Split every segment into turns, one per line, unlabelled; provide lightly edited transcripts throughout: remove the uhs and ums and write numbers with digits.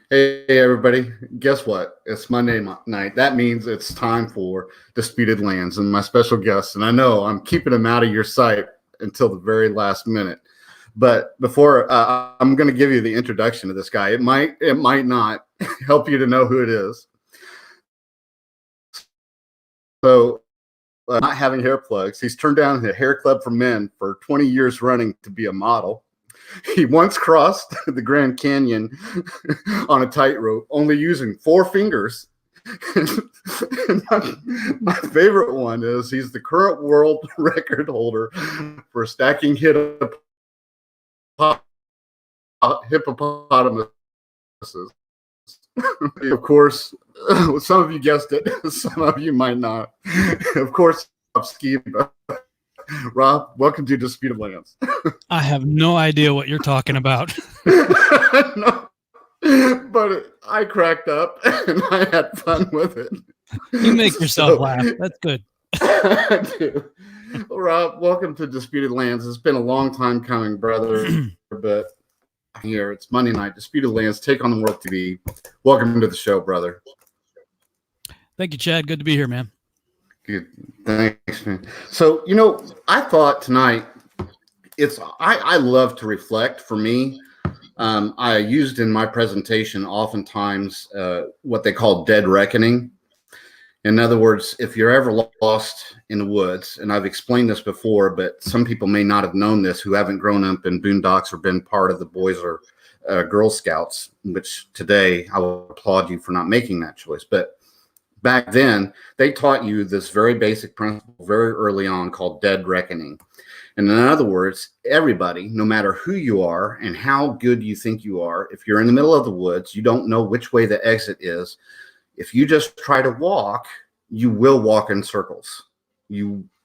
Hey, everybody. Guess what? It's Monday night. That means it's time for Disputed Lands and my special guest. And I know I'm keeping him out of your sight until the very last minute. But before I'm going to give you the introduction of this guy, it might not help you to know who it is. So, not having hair plugs, he's turned down the hair club for men for 20 years running to be a model. He once crossed the Grand Canyon on a tightrope, only using 4 fingers. My favorite one is he's the current world record holder for stacking hippopotamuses. Of course, some of you guessed it, some of you might not. Of course, Skiba. Rob, welcome to Disputed Lands.
I have no idea what you're talking about.
No, but I cracked up and I had fun with it.
You make yourself laugh. That's good.
I do. Rob, welcome to Disputed Lands. It's been a long time coming, brother, but here it's Monday night. Disputed Lands, take on the world TV. Welcome to the show, brother.
Thank you, Chad. Good to be here, man.
Good. Thanks, man. So, I thought tonight I love to reflect. For me, I used in my presentation oftentimes what they call dead reckoning. In other words, if you're ever lost in the woods, and I've explained this before, but some people may not have known this who haven't grown up in boondocks or been part of the Boys or Girl Scouts, which today I will applaud you for not making that choice. But back then, they taught you this very basic principle very early on called dead reckoning. And in other words, everybody, no matter who you are and how good you think you are, if you're in the middle of the woods, you don't know which way the exit is. If you just try to walk, you will walk in circles.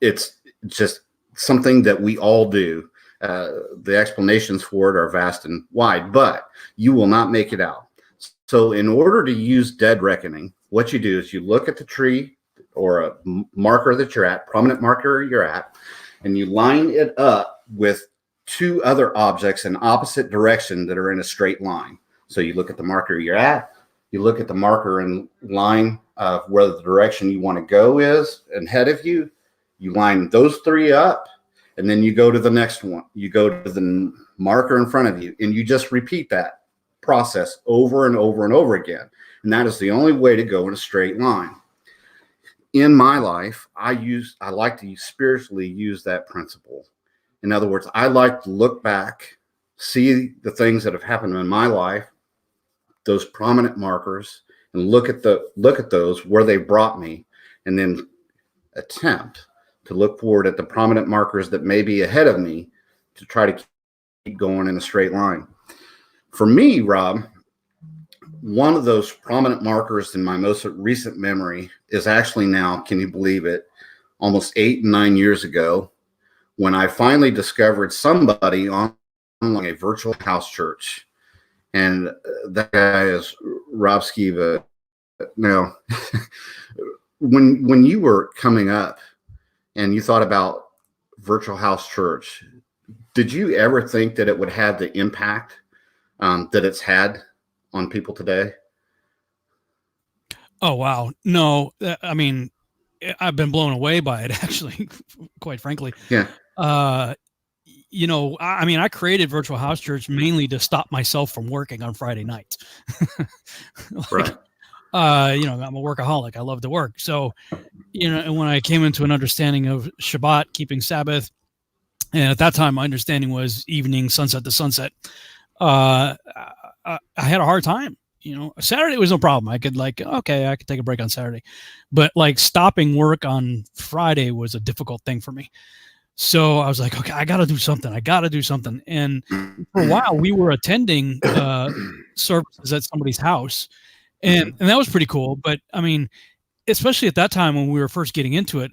It's just something that we all do. The explanations for it are vast and wide, but you will not make it out. So in order to use dead reckoning, what you do is you look at the tree or a marker that you're at, prominent marker you're at, and you line it up with 2 other objects in opposite direction that are in a straight line. So you look at the marker you're at, you look at the marker in line of where the direction you want to go is and ahead of you, you line those 3 up, and then you go to the next one. You go to the marker in front of you, and you just repeat that process over and over and over again. And that is the only way to go in a straight line. In my life, I like to spiritually use that principle. In other words, I like to look back, see the things that have happened in my life, those prominent markers, and look at those where they brought me, and then attempt to look forward at the prominent markers that may be ahead of me to try to keep going in a straight line. For me, Rob, one of those prominent markers in my most recent memory is actually now, can you believe it, almost 8 and 9 years ago, when I finally discovered somebody on a virtual house church. And that guy is Rob Skiba. Now, when you were coming up and you thought about virtual house church, did you ever think that it would have the impact that it's had on people today?
Oh, wow. No, I mean, I've been blown away by it, actually, quite frankly.
Yeah.
I created Virtual House Church mainly to stop myself from working on Friday nights.
Right.
I'm a workaholic. I love to work. So, and when I came into an understanding of Shabbat, keeping Sabbath, and at that time, my understanding was evening, sunset to sunset, I had a hard time. Saturday was no problem. I could I could take a break on Saturday, but stopping work on Friday was a difficult thing for me. So I was like, okay, I got to do something. And for a while we were attending services at somebody's house, and that was pretty cool. But I mean, especially at that time when we were first getting into it,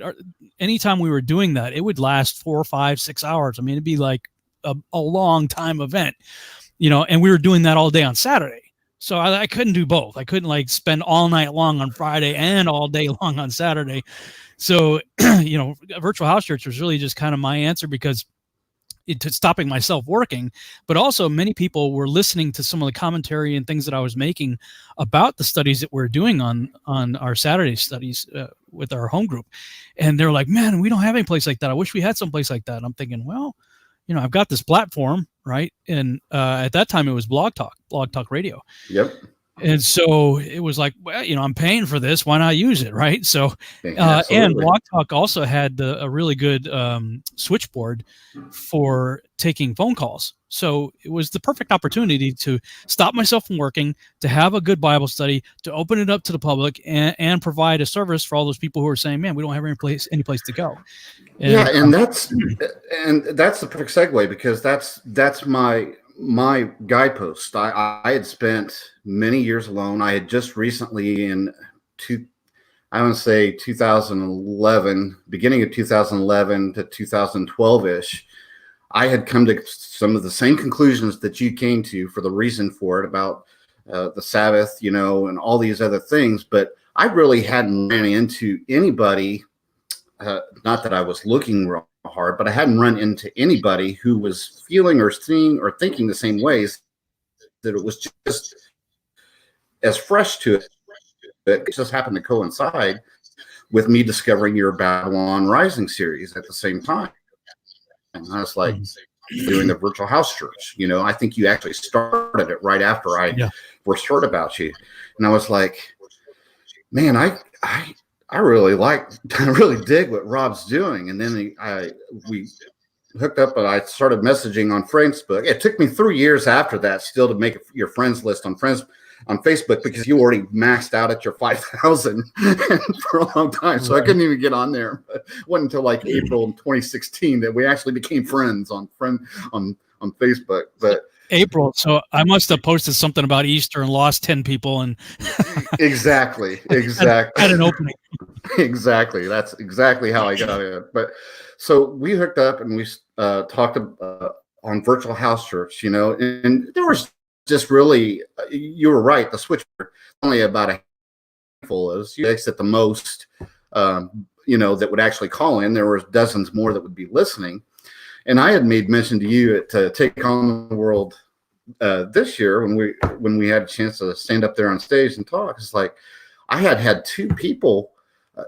anytime we were doing that, it would last 4, 5, 6 hours. I mean, it'd be like a long time event, and we were doing that all day on Saturday. So I couldn't do both. I couldn't spend all night long on Friday and all day long on Saturday. So, Virtual House Church was really just kind of my answer, because to stopping myself working, but also many people were listening to some of the commentary and things that I was making about the studies that we're doing on our Saturday studies with our home group. And they're like, man, we don't have any place like that. I wish we had some place like that. And I'm thinking, well, I've got this platform, right? And at that time it was Blog Talk Radio.
Yep.
And so it was like, well, I'm paying for this. Why not use it, right? So, and Blog Talk also had a really good switchboard for taking phone calls. So it was the perfect opportunity to stop myself from working, to have a good Bible study, to open it up to the public, and provide a service for all those people who are saying, "Man, we don't have any place to go."
And that's the perfect segue, because that's my guidepost. I had spent many years alone. I had just recently I want to say 2011, beginning of 2011 to 2012-ish, I had come to some of the same conclusions that you came to for the reason for it about the Sabbath, and all these other things. But I really hadn't ran into anybody, not that I was looking real hard, but I hadn't run into anybody who was feeling or seeing or thinking the same ways, that it was just as fresh to it. It just happened to coincide with me discovering your Babylon Rising series at the same time. And I was like, doing the virtual house church. I think you actually started it right after I first heard about you. And I was like, man, I really dig what Rob's doing. And then we hooked up, and I started messaging on Facebook. It took me 3 years after that still to make your friends list on Facebook, because you already maxed out at your 5,000 for a long time. So I couldn't even get on there. But it wasn't until like April 2016 that we actually became friends on Facebook. But
April. So I must have posted something about Easter and lost 10 people. And
exactly.
Had an opening.
Exactly. That's exactly how I got it. But so we hooked up, and we talked on virtual house church, and there was just really, you were right, the switch only about a handful of us at the most, that would actually call in. There were dozens more that would be listening. And I had made mention to you to Take On the World this year when we had a chance to stand up there on stage and talk. It's like I had 2 people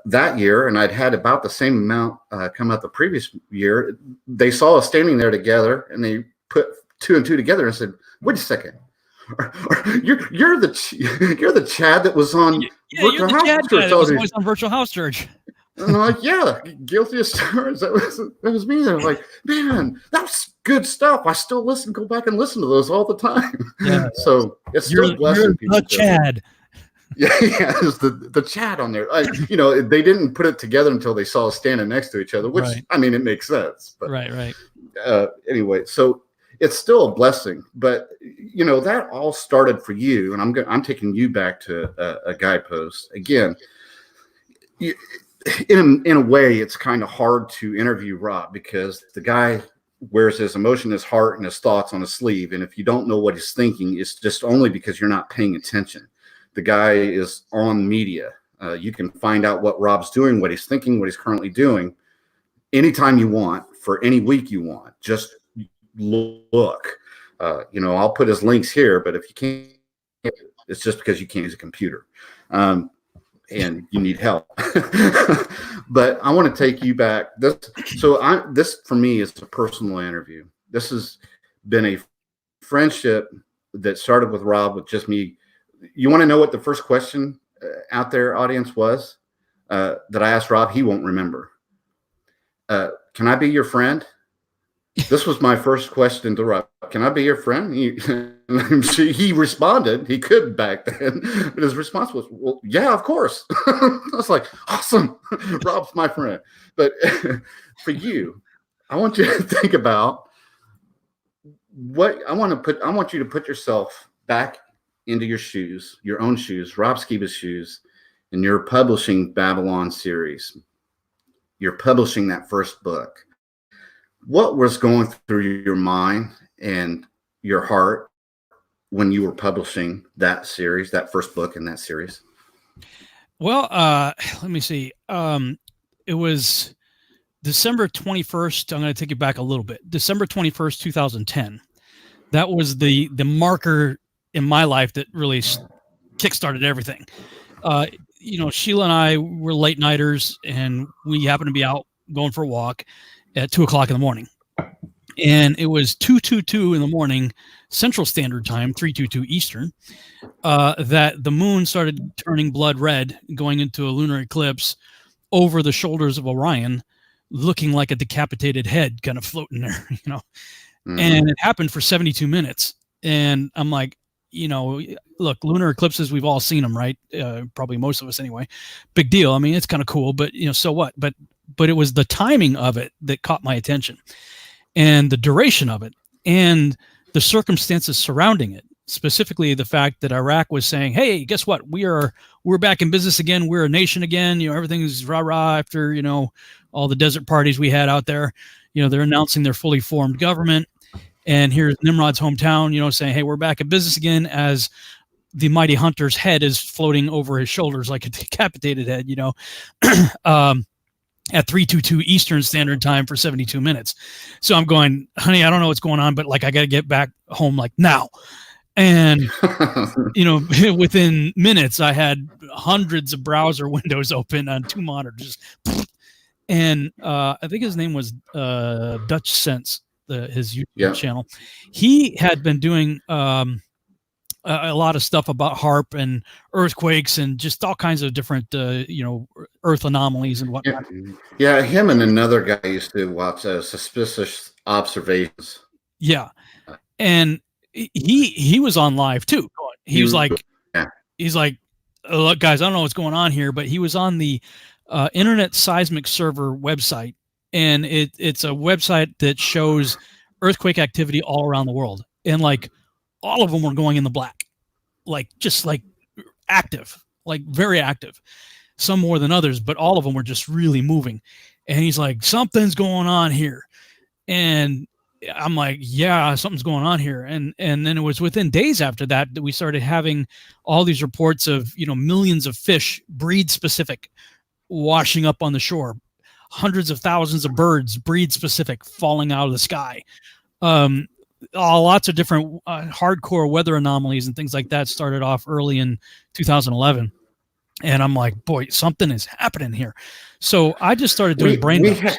that year, and I'd had about the same amount come out the previous year. They saw us standing there together, and they put 2 and 2 together and said, "Wait a second, you're the Chad that was on Virtual House Church."
Was on Virtual House Church.
And I'm like, yeah, guilty as charged. That was me. And I was like, man, that's good stuff. I still go back and listen to those all the time.
Yeah.
So it's still blessing people.
The Chad.
Yeah, it's the Chad on there. They didn't put it together until they saw us standing next to each other, which
right.
I mean, it makes sense. But,
right.
Anyway, so it's still a blessing. But that all started for you, and I'm taking you back to a guidepost again. In a way, it's kind of hard to interview Rob, because the guy wears his emotion, his heart, and his thoughts on his sleeve. And if you don't know what he's thinking, it's just only because you're not paying attention. The guy is on media. You can find out what Rob's doing, what he's thinking, what he's currently doing, anytime you want, for any week you want. Just look. I'll put his links here, but if you can't, it's just because you can't use a computer. And you need help. But I want to take you back. This for me is a personal interview. This has been a friendship that started with Rob, with just me. You want to know what the first question out there, audience, was that I asked Rob? He won't remember. Can I be your friend? This was my first question to Rob. Can I be your friend? He responded. He could back then, but his response was, "Well, yeah, of course." I was like, "Awesome, Rob's my friend." But for you, I want you to think about what I want you to put yourself back into your shoes, your own shoes, Rob Skiba's shoes, and you're publishing Babylon series. You're publishing that first book. What was going through your mind and your heart when you were publishing that series, that first book in that series?
Well, let me see. It was December 21st, I'm going to take you back a little bit. December 21st, 2010. That was the marker in my life that really kickstarted everything. Sheila and I were late nighters, and we happened to be out going for a walk at 2:00 in the morning. And it was 2:22 in the morning, Central Standard Time, 3:22 Eastern, that the moon started turning blood red, going into a lunar eclipse over the shoulders of Orion, looking like a decapitated head kind of floating there, and it happened for 72 minutes. And I'm like, look, lunar eclipses, we've all seen them, right? Probably most of us anyway. Big deal. I mean, it's kind of cool, but so what? But it was the timing of it that caught my attention, and the duration of it, and the circumstances surrounding it. Specifically, the fact that Iraq was saying, "Hey, guess what? We're back in business again. We're a nation again. Everything's rah rah after all the desert parties we had out there. They're announcing their fully formed government, and here's Nimrod's hometown. Saying, hey, we're back in business again." As the mighty hunter's head is floating over his shoulders like a decapitated head. At 3:22 Eastern Standard Time for 72 minutes. So I'm going, honey, I don't know what's going on, but like I got to get back home like now. And, within minutes, I had hundreds of browser windows open on 2 monitors. And I think his name was Dutch Sense, his YouTube channel. He had been doing a lot of stuff about HARP and earthquakes and just all kinds of different, earth anomalies and whatnot.
Yeah, him and another guy used to watch Suspicious Observations.
Yeah. And he was on live too. He was like, look, guys, I don't know what's going on here, but he was on the Internet Seismic Server website, and it's a website that shows earthquake activity all around the world, and like all of them were going in the black, just active, very active. Some more than others, but all of them were just really moving. And he's like, something's going on here. And I'm like, yeah, something's going on here. And then it was within days after that we started having all these reports of, millions of fish, breed specific, washing up on the shore, hundreds of thousands of birds, breed specific, falling out of the sky. Lots of different hardcore weather anomalies and things like that started off early in 2011. And I'm like, boy, something is happening here. So I just started doing brain dumps.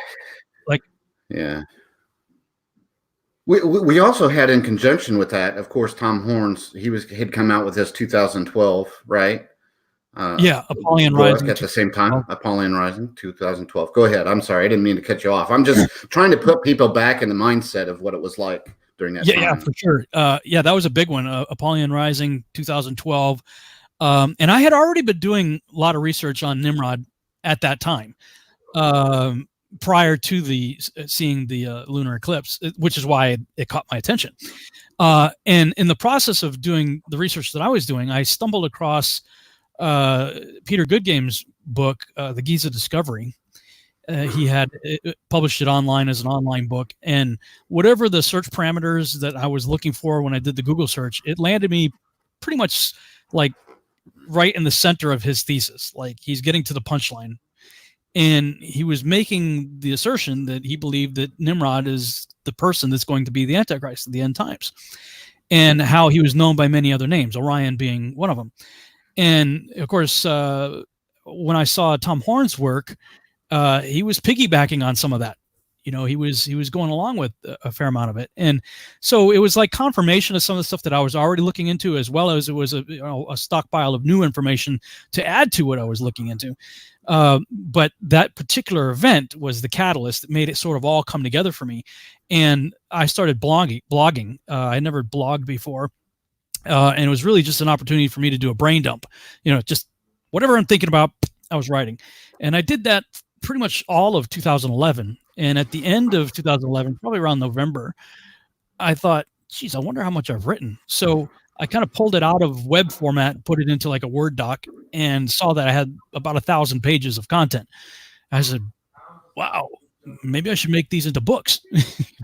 Yeah. We also had, in conjunction with that, of course, Tom Horns. He'd come out with his 2012, right?
Apollyon Rising
at the same time. Apollyon Rising, 2012. Go ahead. I'm sorry, I didn't mean to cut you off. I'm just trying to put people back in the mindset of what it was like during that time.
Yeah, for sure. That was a big one. Apollyon Rising, 2012. And I had already been doing a lot of research on Nimrod at that time, prior to seeing the lunar eclipse, which is why it caught my attention. And in the process of doing the research that I was doing, I stumbled across Peter Goodgame's book, The Giza Discovery. He had published it online as an online book, and whatever the search parameters that I was looking for when I did the Google search, it landed me pretty much right in the center of his thesis. He's getting to the punchline, and he was making the assertion that he believed that Nimrod is the person that's going to be the Antichrist at the end times, and how he was known by many other names, Orion being one of them. And of course, when I saw Tom Horn's work, he was piggybacking on some of that. He was going along with a fair amount of it. And so it was like confirmation of some of the stuff that I was already looking into, as well as it was a stockpile of new information to add to what I was looking into. But that particular event was the catalyst that made it sort of all come together for me. And I started blogging. I never blogged before. And it was really just an opportunity for me to do a brain dump, just whatever I'm thinking about, I was writing. And I did that pretty much all of 2011. And at the end of 2011, probably around November, I thought, geez, I wonder how much I've written. So I kind of pulled it out of web format, put it into like a Word doc, and saw that I had about 1,000 pages of content. I said, wow, maybe I should make these into books.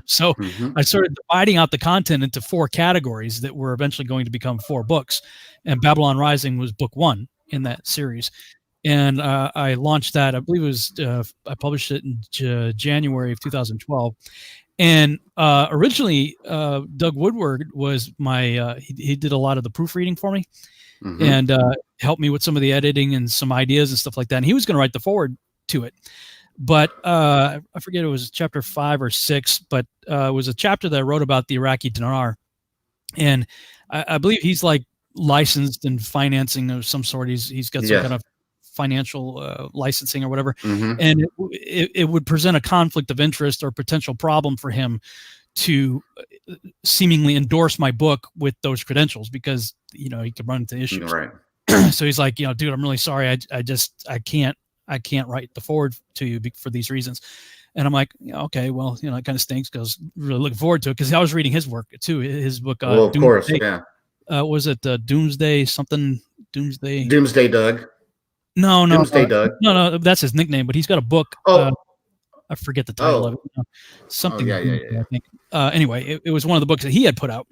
So I started dividing out the content into 4 categories that were eventually going to become 4 books. And Babylon Rising was book 1 in that series. and I launched that. I believe it was I published it in January of 2012. And originally, Doug Woodward was my he did a lot of the proofreading for me, and helped me with some of the editing and some ideas and stuff like that. And he was going to write the forward to it, but I forget, it was chapter 5 or 6, but it was a chapter that I wrote about the Iraqi dinar, and I believe he's like licensed in financing of some sort. He's got some kind of financial licensing or whatever, and it would present a conflict of interest or potential problem for him to seemingly endorse my book with those credentials, because he could run into issues.
Right.
So he's like, dude, I'm really sorry. I can't write the forward to you for these reasons. And I'm like, okay, well, it kind of stinks, because really looking forward to it, because I was reading his work too, his book.
Well, of course, yeah.
Was it Doomsday something? Doomsday
Doug.
No,
Doomsday Doug.
No, that's his nickname. But he's got a book. I forget the title of it. Something.
Yeah.
I think. Anyway, it was one of the books that he had put out.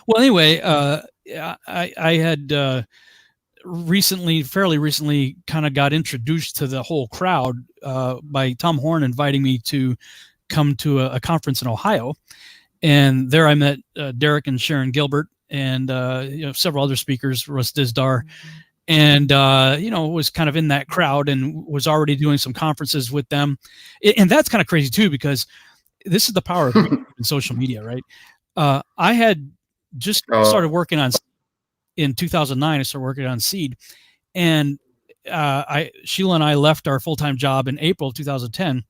Well, anyway, I had fairly recently, kind of got introduced to the whole crowd by Tom Horn inviting me to come to a conference in Ohio, and there I met Derek and Sharon Gilbert, and several other speakers, Russ Dizdar. And, was kind of in that crowd and was already doing some conferences with them. And that's kind of crazy too, because this is the power of social media, right? I had just started working on, in 2009, I started working on Seed. And Sheila and I left our full-time job in April of 2010.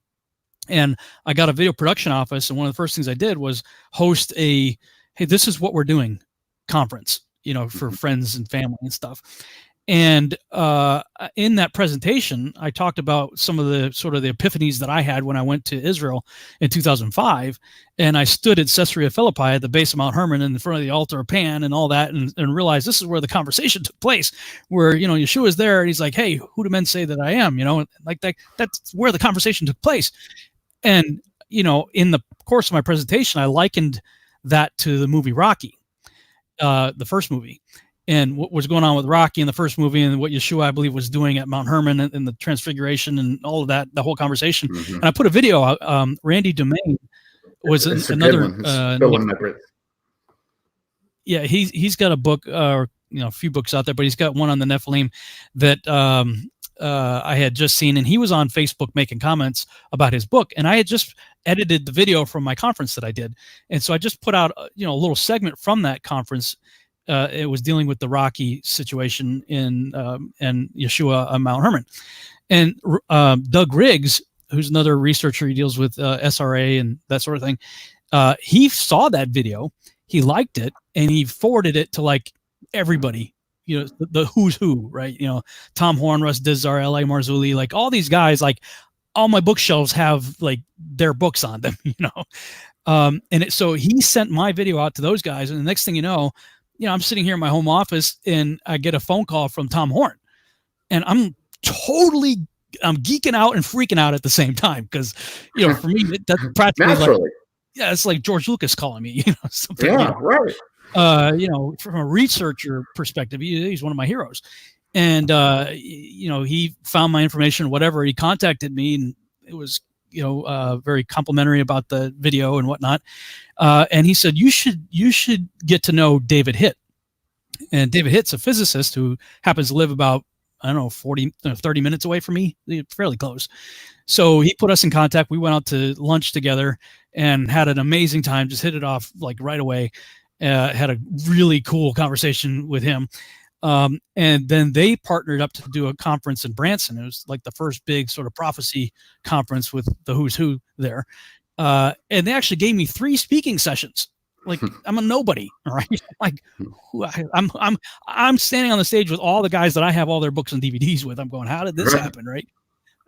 And I got a video production office. And one of the first things I did was host hey, this is what we're doing conference, for friends and family and stuff. And in that presentation, I talked about some of the sort of the epiphanies that I had when I went to Israel in 2005. And I stood at Caesarea Philippi at the base of Mount Hermon in front of the altar of Pan and all that, and realized this is where the conversation took place, where, Yeshua's there and he's like, hey, who do men say that I am? Like that's where the conversation took place. And, in the course of my presentation, I likened that to the movie Rocky, the first movie. And what was going on with Rocky in the first movie, and what Yeshua, I believe, was doing at Mount Hermon and the Transfiguration and all of that, the whole conversation. And I put a video out. Randy Domain was another. Yeah, he's got a book, or a few books out there, but he's got one on the Nephilim that I had just seen, and he was on Facebook making comments about his book, and I had just edited the video from my conference that I did, and so I just put out a little segment from that conference. It was dealing with the Rocky situation and Yeshua on Mount Hermon. And Doug Riggs, who's another researcher, he deals with SRA and that sort of thing. He saw that video, he liked it, and he forwarded it to like everybody, the who's who, right? Tom Horn, Russ Dizdar, L.A. Marzulli, like all these guys, like all my bookshelves have like their books on them, so he sent my video out to those guys, and the next thing you know, I'm sitting here in my home office and I get a phone call from Tom Horn, and I'm geeking out and freaking out at the same time. Cause for me, that's practically like, it's like George Lucas calling me, something.
Yeah, right.
From a researcher perspective, he's one of my heroes. And, he found my information, whatever, he contacted me, and it was, very complimentary about the video and whatnot. And he said, you should get to know David Hitt. And David Hitt's a physicist who happens to live about, 30 minutes away from me, fairly close. So he put us in contact. We went out to lunch together and had an amazing time, just hit it off like right away. Had a really cool conversation with him. And then they partnered up to do a conference in Branson. It was like the first big sort of prophecy conference with the who's who there. And they actually gave me 3 speaking sessions. Like I'm a nobody, right? Like I'm standing on the stage with all the guys that I have all their books and DVDs with. I'm going, how did this happen, right?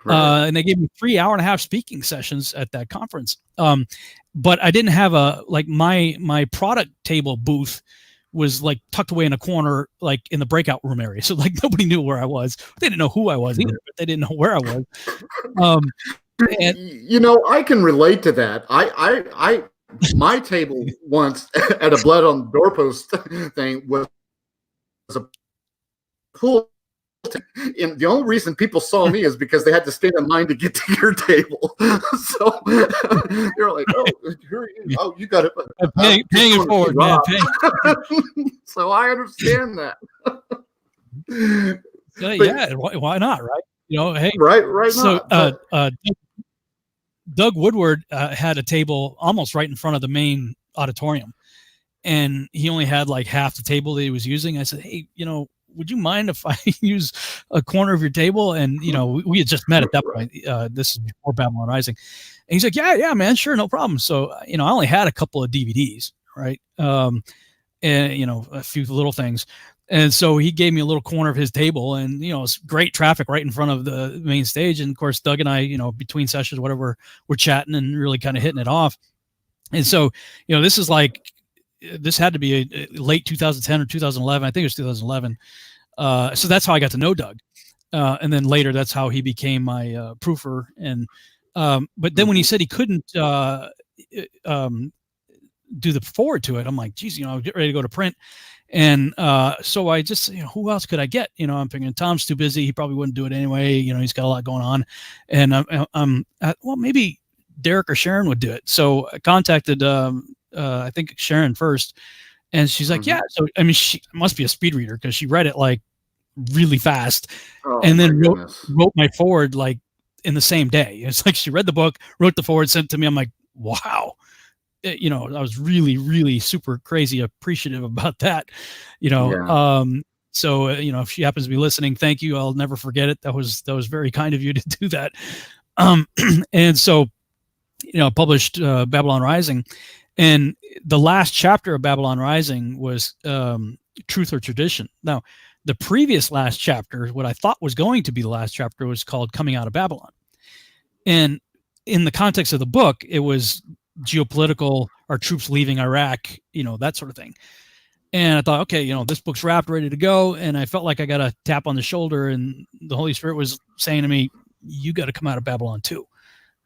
And they gave me 3 hour-and-a-half speaking sessions at that conference. But I didn't have my product table booth was like tucked away in a corner, like in the breakout room area. So like nobody knew where I was. They didn't know who I was either, but they didn't know where I was.
I can relate to that. I my table once at a blood on the doorpost thing was a pool And the only reason people saw me is because they had to stand in line to get to your table. So they're like, "Oh, here are you. Oh, you got it."
Paying it forward, man.
So I understand that.
Yeah, why not, right? Hey,
right.
So Doug Woodward had a table almost right in front of the main auditorium, and he only had like half the table that he was using. I said, "Hey, would you mind if I use a corner of your table?" And we had just met at that point. This is before Babylon Rising, and he's like, "Yeah, man, sure, no problem." So I only had a couple of DVDs, right? And a few little things. And so he gave me a little corner of his table, and it's great traffic right in front of the main stage. And of course, Doug and I, between sessions, whatever, we're chatting and really kind of hitting it off. And so, this is like, this had to be a late 2010 or 2011. I think it was 2011. So that's how I got to know Doug. And then later, that's how he became my proofer. And but then when he said he couldn't do the forward to it, I'm like, geez, get ready to go to print. And so I just, who else could I get? I'm thinking Tom's too busy. He probably wouldn't do it anyway. He's got a lot going on. And well, maybe Derek or Sharon would do it. So I contacted, I think Sharon first, and she's like, yeah. So, she must be a speed reader because she read it like really fast, and then wrote my forward like in the same day. It's like she read the book, wrote the forward, sent it to me. I'm like, wow. I was really, really super crazy appreciative about that, so, if she happens to be listening, thank you. I'll never forget it. That was very kind of you to do that. And so, published Babylon Rising, and the last chapter of Babylon Rising was Truth or Tradition. Now, the previous last chapter, what I thought was going to be the last chapter, was called Coming Out of Babylon. And in the context of the book, it was geopolitical, our troops leaving Iraq, that sort of thing. And I thought, okay, this book's wrapped, ready to go. And I felt like I got a tap on the shoulder, and the Holy Spirit was saying to me, you got to come out of Babylon too.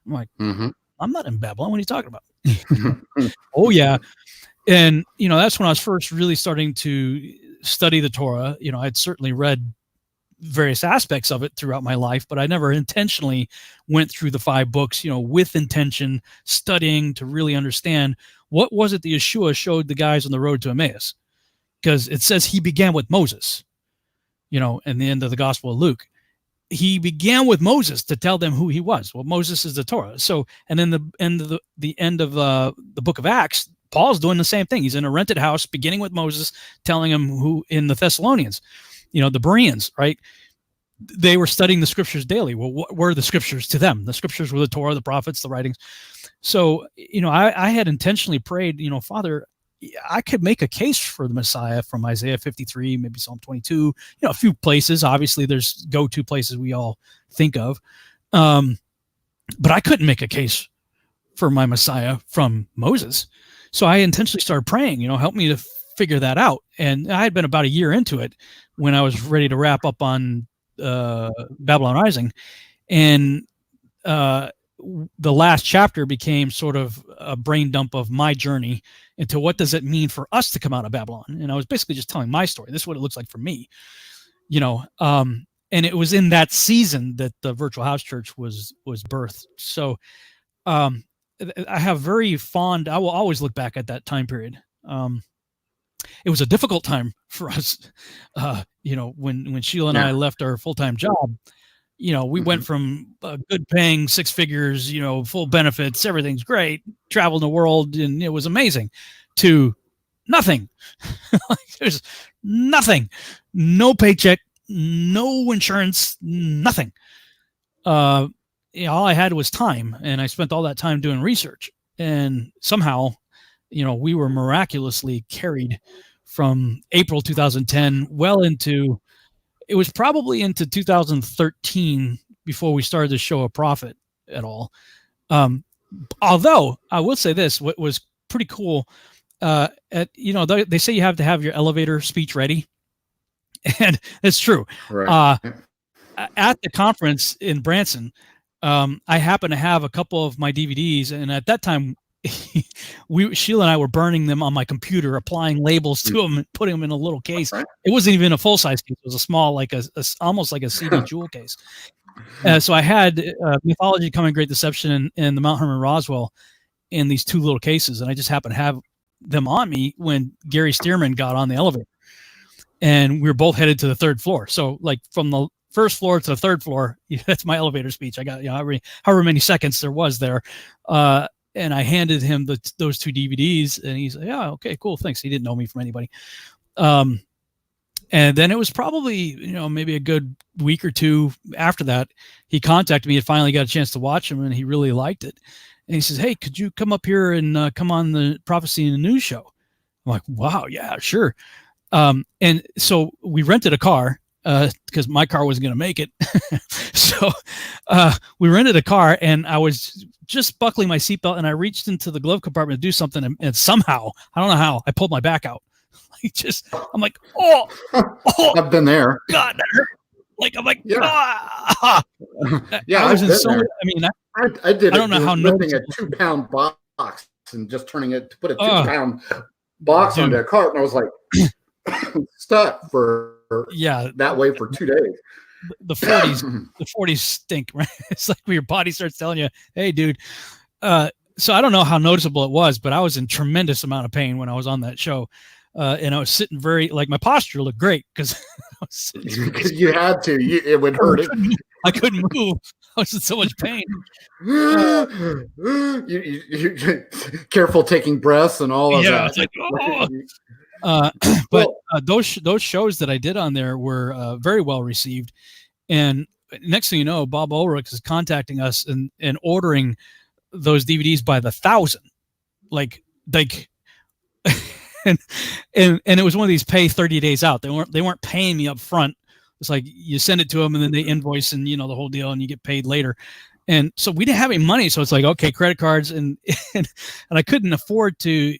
I'm like, I'm not in Babylon. What are you talking about? Oh yeah. And, that's when I was first really starting to study the Torah. I'd certainly read various aspects of it throughout my life, but I never intentionally went through the 5 books, with intention, studying to really understand what was it that Yeshua showed the guys on the road to Emmaus. Because it says he began with Moses, in the end of the Gospel of Luke. He began with Moses to tell them who he was. Well, Moses is the Torah. So, and then the end of the book of Acts, Paul's doing the same thing. He's in a rented house, beginning with Moses, telling him who in the Thessalonians, the Bereans, right? They were studying the scriptures daily. Well, what were the scriptures to them? The scriptures were the Torah, the prophets, the writings. So, I had intentionally prayed, Father, I could make a case for the Messiah from Isaiah 53, maybe Psalm 22, a few places. Obviously, there's go-to places we all think of. But I couldn't make a case for my Messiah from Moses. So I intentionally started praying, help me to figure that out. And I had been about a year into it when I was ready to wrap up on Babylon Rising. And the last chapter became sort of a brain dump of my journey into what does it mean for us to come out of Babylon. And I was basically just telling my story. This is what it looks like for me, and it was in that season that the Virtual House Church was birthed. So I have very fond, I will always look back at that time period. It was a difficult time for us, when Sheila and I left our full-time job. We went from good paying 6 figures, full benefits, everything's great, traveling the world, and it was amazing, to nothing. There's nothing, no paycheck, no insurance, nothing. All I had was time, and I spent all that time doing research. And somehow, we were miraculously carried from April 2010 well into, it was probably into 2013 before we started to show a profit at all. Although I will say this, what was pretty cool, they say you have to have your elevator speech ready. And it's true. Right. At the conference in Branson, I happened to have a couple of my DVDs. And at that time, Sheila and I were burning them on my computer, applying labels to them and putting them in a little case. It wasn't even a full size case; it was a small, like almost like a CD jewel case. So I had Mythology, Coming, Great Deception, and the Mount Herman Roswell in these 2 little cases, and I just happened to have them on me when Gary Stearman got on the elevator, and we were both headed to the 3rd floor. So, like, from the 1st floor to the 3rd floor, that's my elevator speech. I got, however many seconds there was there. And I handed him those 2 DVDs, and he's like, "Yeah, okay, cool, thanks." He didn't know me from anybody. And then it was probably, maybe a good week or 2 after that, he contacted me and finally got a chance to watch him, and he really liked it. And he says, "Hey, could you come up here and come on the Prophecy in the News show?" I'm like, "Wow, yeah, sure." And so we rented a car because my car wasn't going to make it. So we rented a car, and I was just buckling my seatbelt, and I reached into the glove compartment to do something, and somehow, I don't know how, I pulled my back out. I'm like, oh,
I've been there.
God, that hurt. Like, I'm like,
yeah.
I was in so. I mean,
I did.
I don't know how
lifting a 2-pound box and just turning it to put a 2-pound box onto a cart, and I was like stuck for that way for 2 days.
The 40s stink, right? It's like when your body starts telling you, "Hey, dude." So I don't know how noticeable it was, but I was in tremendous amount of pain when I was on that show. And I was sitting my posture looked great because
you had to. It would hurt it.
I couldn't move. I was in so much pain.
You careful taking breaths and all of that.
It's like, but those shows that I did on there were very well received. And next thing you know, Bob Ulrich is contacting us and ordering those DVDs by the 1,000. Like and it was one of these pay 30 days out. They weren't paying me up front. It's like you send it to them and then they invoice and the whole deal, and you get paid later. And so we didn't have any money, so it's like, okay, credit cards, and I couldn't afford to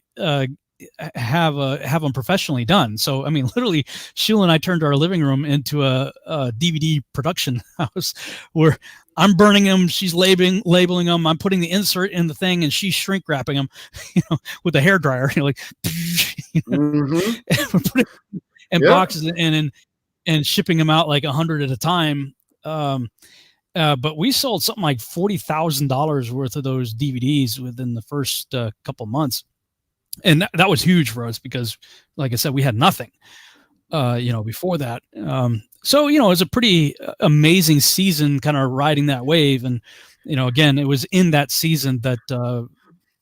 have them professionally done. So I mean, literally, Sheila and I turned our living room into a DVD production house where I'm burning them, she's labeling them, I'm putting the insert in the thing, and she's shrink wrapping them, with a hair dryer, like, and boxes and shipping them out like 100 at a time. But we sold something like $40,000 worth of those DVDs within the first couple months. And that was huge for us because, like I said, we had nothing, before that. So, it was a pretty amazing season kind of riding that wave. And, again, it was in that season that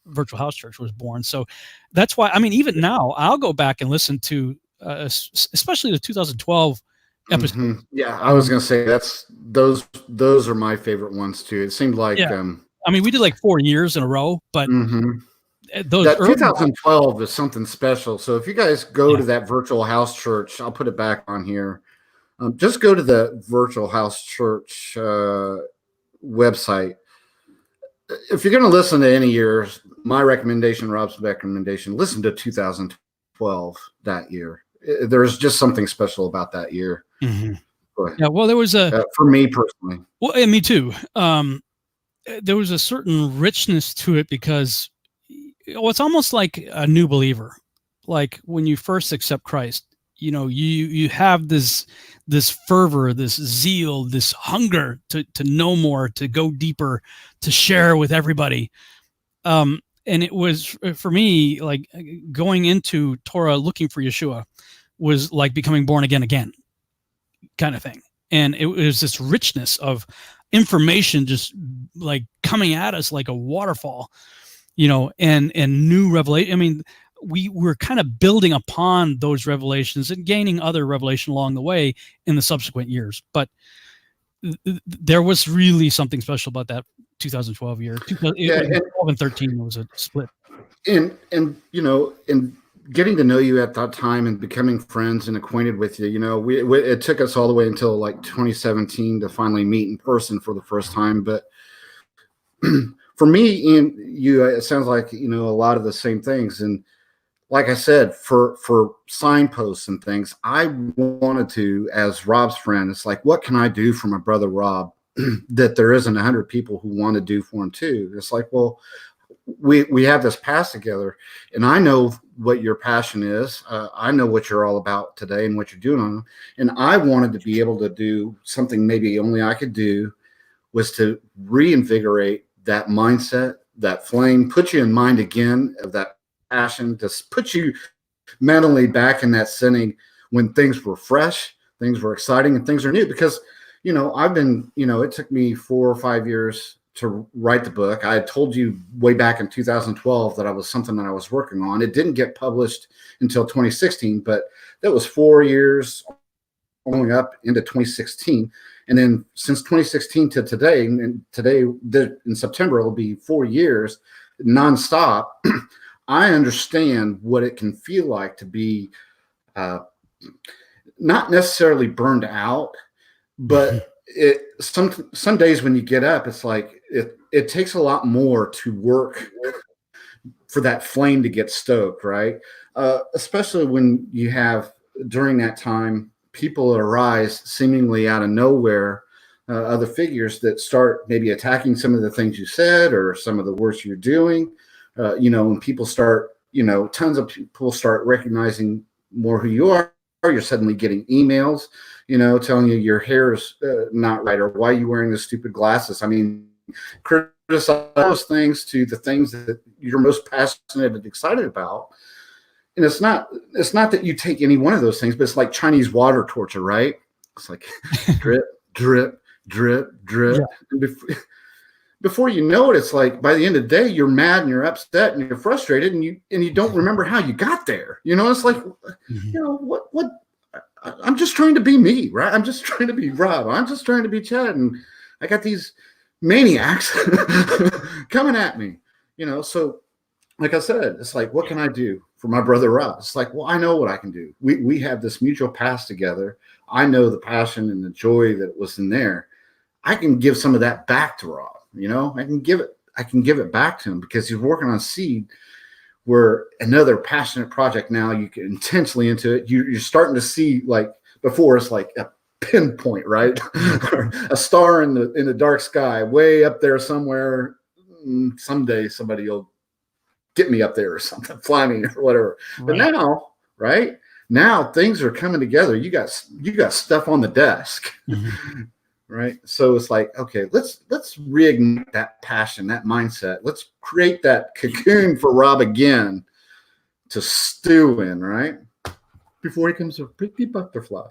Virtual House Church was born. So that's why, I mean, even now I'll go back and listen to, especially the 2012 episode.
Mm-hmm. Yeah, I was going to say those are my favorite ones too. It seemed like,
I mean, we did like 4 years in a row, but
that 2012 is something special. So if you guys go to that Virtual House Church, I'll put it back on here. Just go to the Virtual House Church website. If you're going to listen to any years, my recommendation, Rob's recommendation, listen to 2012 that year. There's just something special about that year.
Mm-hmm. Yeah, well, there was
for me personally.
Well, and me too. There was a certain richness to it because it's almost like a new believer. Like when you first accept Christ, you have this fervor, this zeal, this hunger to know more, to go deeper, to share with everybody. And it was, for me, like going into Torah looking for Yeshua was like becoming born again kind of thing. And it was this richness of information just like coming at us like a waterfall, and new revelation. I mean, we were kind of building upon those revelations and gaining other revelation along the way in the subsequent years. But there was really something special about that 2012 year. 12 and 13 was a split.
And getting to know you at that time and becoming friends and acquainted with you, it took us all the way until like 2017 to finally meet in person for the first time. But for me and you, it sounds like, a lot of the same things. And like I said, for signposts and things, I wanted to, as Rob's friend, it's like, what can I do for my brother Rob that there isn't 100 people who want to do for him too? It's like, well, we have this past together, and I know what your passion is. I know what you're all about today and what you're doing on. And I wanted to be able to do something maybe only I could do, was to reinvigorate that mindset, that flame, put you in mind again of that passion, to put you mentally back in that setting when things were fresh, things were exciting, and things are new. Because, I've been, it took me 4 or 5 years to write the book. I had told you way back in 2012 that I was something that I was working on. It didn't get published until 2016, but that was 4 years going up into 2016. And then since 2016 to today, and today in September, it'll be 4 years nonstop. I understand what it can feel like to be not necessarily burned out, but some days when you get up, it's like it takes a lot more to work for that flame to get stoked, right? Especially when you have, during that time, people arise seemingly out of nowhere, other figures that start maybe attacking some of the things you said or some of the work you're doing. And people start, tons of people start recognizing more who you are. You're suddenly getting emails, telling you your hair is not right, or why are you wearing the stupid glasses? I mean, criticize those things to the things that you're most passionate and excited about. And it's not that you take any one of those things, but it's like Chinese water torture, right? It's like drip, drip, drip, drip. Yeah. And before you know it, it's like by the end of the day, you're mad and you're upset and you're frustrated, and you don't remember how you got there. It's like, what? I'm just trying to be me, right? I'm just trying to be Rob. I'm just trying to be Chad, and I got these maniacs coming at me. So like I said, it's like, what can I do for my brother Rob? It's like, well, I know what I can do. We have this mutual past together. I know the passion and the joy that was in there. I can give some of that back to Rob. I can give it back to him, because he's working on Seed, where another passionate project. Now you get intensely into it. You're starting to see, like before, it's like a pinpoint, right? A star in the dark sky, way up there somewhere. Someday somebody will get me up there or something, fly me or whatever. Right. But now, right now, things are coming together. You got stuff on the desk. Mm-hmm. Right. So it's like, okay, let's reignite that passion, that mindset. Let's create that cocoon for Rob again to stew in, right? Before he comes a pretty butterfly.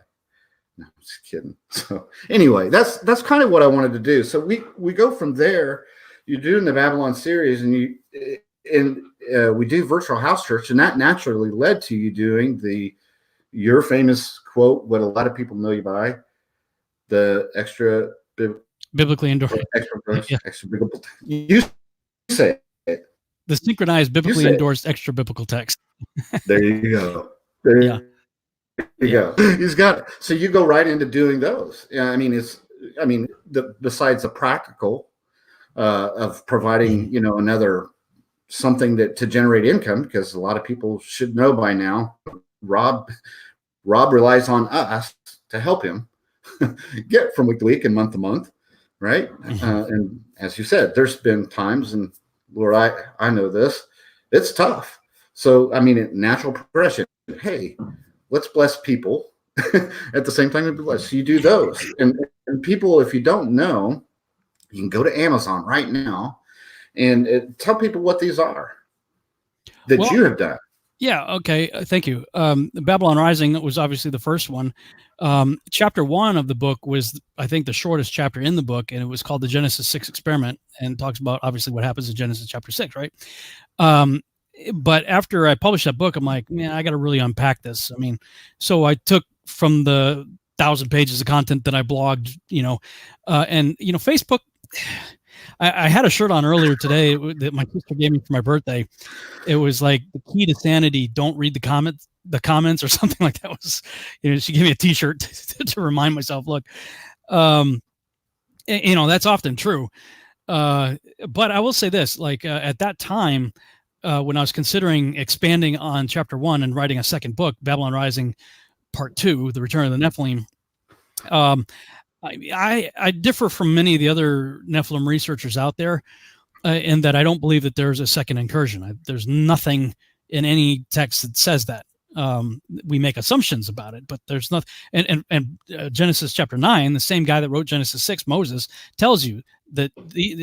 No, I'm just kidding. So anyway, that's kind of what I wanted to do. So we go from there. You're doing the Babylon series, and we do virtual house church, and that naturally led to you doing your famous quote, what a lot of people know you by, the extra
biblically endorsed,
extra biblical. You say it.
The synchronized biblically endorsed extra biblical text.
There you go. There you go. He's got it. So you go right into doing those. Yeah, besides the practical of providing, another something to generate income, because a lot of people should know by now, Rob relies on us to help him get from week to week and month to month, right? And as you said, there's been times, and Lord, I know this, it's tough. So natural progression. Hey, let's bless people at the same time we bless. So you do those, and people, if you don't know, you can go to Amazon right now and tell people what these are that you have done.
Yeah. Okay. Thank you. Babylon Rising was obviously the first one. Chapter 1 of the book was, I think, the shortest chapter in the book, and it was called the Genesis 6 Experiment, and talks about obviously what happens in Genesis chapter 6, right? But after I published that book, I'm like, man, I got to really unpack this. So I took from the 1,000 pages of content that I blogged, and Facebook. I had a shirt on earlier today that my sister gave me for my birthday. It was like, the key to sanity: don't read the comments or something like that. Was, she gave me a T-shirt to remind myself. Look, that's often true. But I will say this: like at that time, when I was considering expanding on chapter 1 and writing a second book, Babylon Rising Part 2, The Return of the Nephilim. I differ from many of the other Nephilim researchers out there. and that I don't believe that there's a second incursion. There's nothing in any text that says that. We make assumptions about it, but there's nothing. And Genesis chapter 9, the same guy that wrote Genesis 6, Moses, tells you that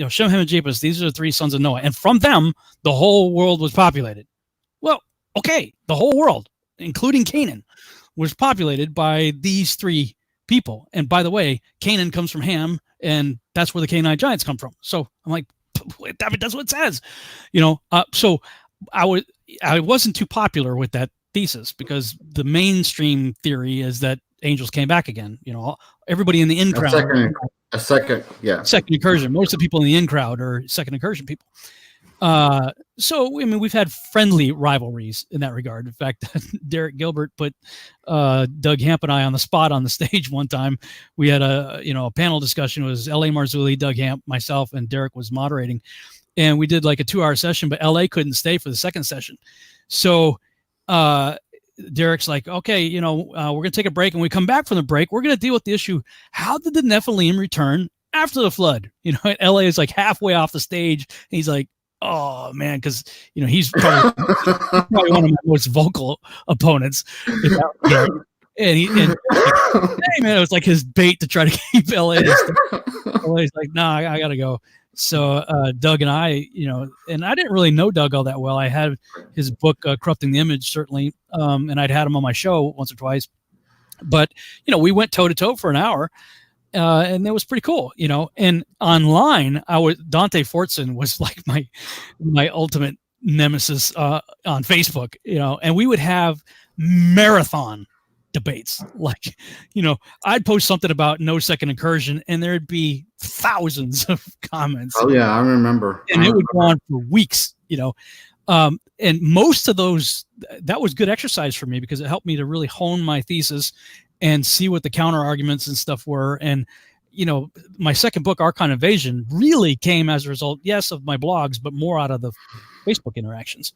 Shem, Ham, and Japheth, these are the three sons of Noah, and from them the whole world was populated. Well, okay, the whole world, including Canaan, was populated by these three people. And by the way, Canaan comes from Ham, and that's where the Canaanite giants come from. So I'm like, that's what it says, So I wasn't too popular with that thesis, because the mainstream theory is that angels came back again. Everybody in the in crowd,
second
incursion. Most of the people in the in crowd are second incursion people. So I mean, we've had friendly rivalries in that regard. In fact, Derek Gilbert put Doug Hamp and I on the spot on the stage one time. We had a panel discussion. It was L.A. Marzulli, Doug Hamp, myself, and Derek was moderating, and we did like a 2-hour session. But L.A. couldn't stay for the second session, so Derek's like, okay, we're gonna take a break, and when we come back from the break, we're gonna deal with the issue: how did the Nephilim return after the flood? LA is like halfway off the stage, and he's like, oh man, because he's probably one of my most vocal opponents. And hey man, it was like his bait to try to keep LA. LA's like, nah, I gotta go. So Doug and I, and I didn't really know Doug all that well. I had his book, Corrupting the Image, certainly, and I'd had him on my show once or twice. But, we went toe-to-toe for an hour, and it was pretty cool, And online, Dante Fortson was like my ultimate nemesis on Facebook, and we would have marathon debates. Like, I'd post something about no second incursion, and there'd be thousands of comments.
Oh yeah, I remember.
And it would go on for weeks, and most of those, that was good exercise for me, because it helped me to really hone my thesis and see what the counter arguments and stuff were. And my second book, Archon Invasion, really came as a result, yes, of my blogs, but more out of the Facebook interactions.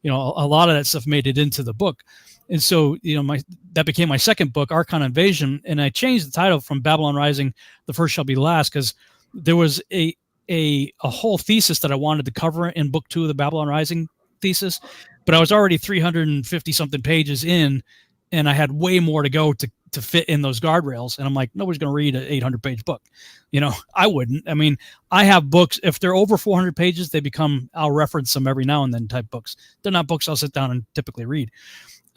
A lot of that stuff made it into the book. And so, that became my second book, Archon Invasion, and I changed the title from Babylon Rising, The First Shall Be Last, because there was a whole thesis that I wanted to cover in book 2 of the Babylon Rising thesis, but I was already 350 something pages in, and I had way more to go to fit in those guardrails. And I'm like, nobody's going to read an 800-page book. I wouldn't. I mean, I have books, if they're over 400 pages, they become, I'll reference them every now and then type books. They're not books I'll sit down and typically read.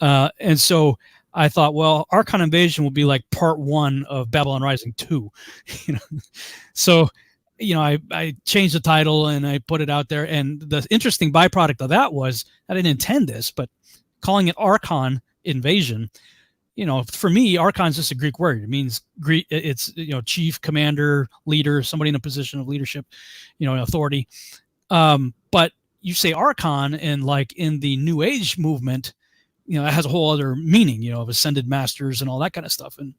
And so I thought, well, Archon Invasion will be like part 1 of Babylon Rising 2. So, I changed the title and I put it out there. And the interesting byproduct of that was, I didn't intend this, but calling it Archon Invasion, for me, Archon is just a Greek word. It means it's, chief, commander, leader, somebody in a position of leadership, authority. But you say Archon, and like in the New Age movement, it has a whole other meaning, of ascended masters and all that kind of stuff. And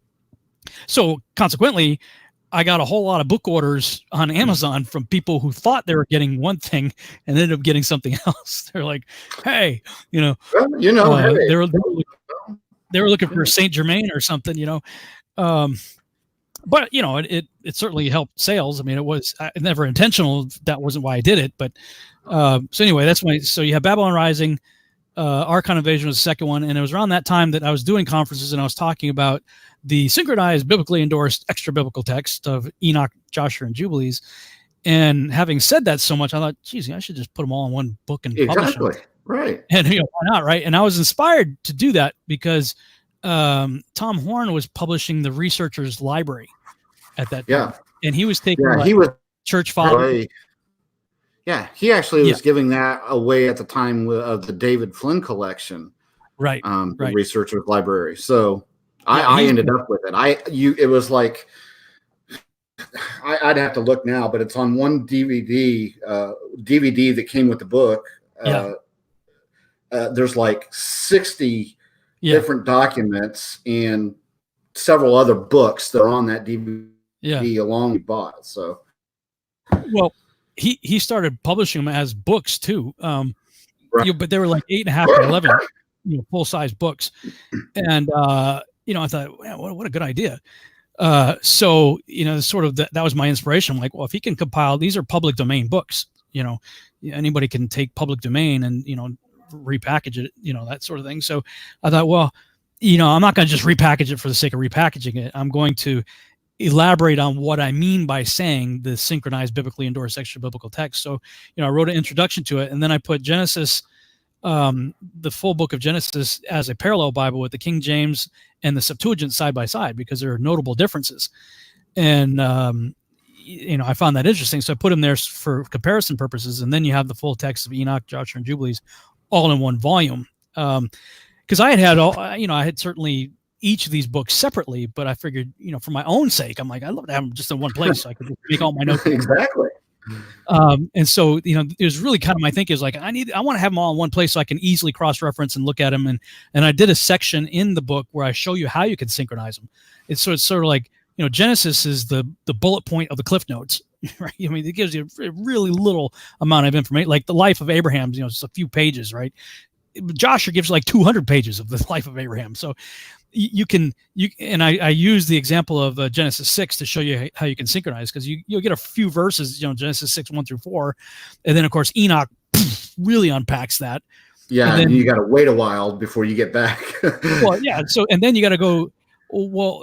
so consequently, I got a whole lot of book orders on Amazon from people who thought they were getting one thing and ended up getting something else. They're like, hey, hey. They were looking for Saint Germain or something, but it certainly helped sales. I mean, it was never intentional. That wasn't why I did it. But so anyway, so you have Babylon Rising, Archon Invasion was the second one. And it was around that time that I was doing conferences and I was talking about the synchronized, biblically endorsed extra biblical text of Enoch, Joshua, and Jubilees. And having said that so much, I thought, geez, I should just put them all in one book and publish them.
Right.
And why not, right? And I was inspired to do that because Tom Horn was publishing the Researcher's Library at that time. And he was taking
he was
church fathers.
Yeah, he actually was giving that away at the time of the David Flynn collection.
Right.
The Researcher's Library. So I ended up with it. It was like, I'd have to look now, but it's on one DVD that came with the book. There's like 60 different documents and several other books that are on that DVD along we bought. So, well,
he started publishing them as books too. But they were like 8.5 by 11, full size books. And, I thought, wow, what a good idea. So, sort of that was my inspiration. I'm like, well, if he can compile, these are public domain books, anybody can take public domain and, repackage it, that sort of thing. So I thought, well, I'm not going to just repackage it for the sake of repackaging it. I'm going to elaborate on what I mean by saying the synchronized biblically endorsed extra biblical text. So, I wrote an introduction to it, and then I put Genesis, the full book of Genesis, as a parallel Bible with the King James and the Septuagint side by side, because there are notable differences. And, I found that interesting. So I put them there for comparison purposes. And then you have the full text of Enoch, Joshua, and Jubilees all in one volume. Because I had certainly each of these books separately, but I figured, for my own sake, I'm like, I'd love to have them just in one place so I could make all my notes.
Exactly.
And so, it was really kind of my thinking is like, I want to have them all in one place so I can easily cross-reference and look at them. And I did a section in the book where I show you how you can synchronize them. It's sort of like, Genesis is the bullet point of the Cliff Notes, right? I mean, it gives you a really little amount of information, like the life of Abraham, it's a few pages, right? Joshua gives like 200 pages of the life of Abraham. So I use the example of Genesis 6 to show you how you can synchronize, because you'll get a few verses, Genesis 6, 1-4. And then of course, Enoch really unpacks that.
Yeah. And then you got to wait a while before you get back.
Well, yeah. So, and then you got to go, well,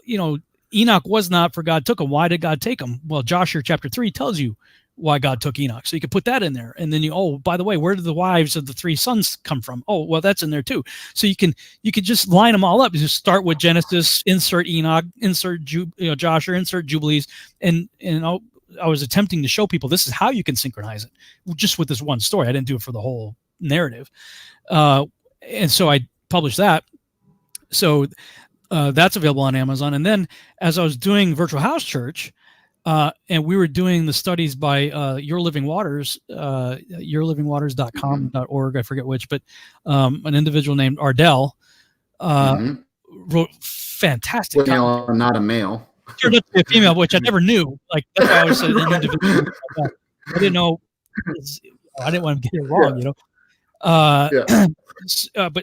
Enoch was not, for God took him. Why did God take him? Well, Joshua chapter 3 tells you why God took Enoch. So you could put that in there. And then by the way, where did the wives of the 3 sons come from? Oh, well, that's in there too. So you could just line them all up. You just start with Genesis, insert Enoch, insert Joshua, insert Jubilees. And I was attempting to show people this is how you can synchronize it just with this one story. I didn't do it for the whole narrative. And so I published that. So that's available on Amazon. And then as I was doing Virtual House Church, and we were doing the studies by Your Living Waters, yourlivingwaters.com.org, I forget which, but an individual named Ardell wrote fantastic.
Female, not a male.
Sure, that's a female, which I never knew. Like, that's why I was an individual. I didn't know. I didn't want to get it wrong, but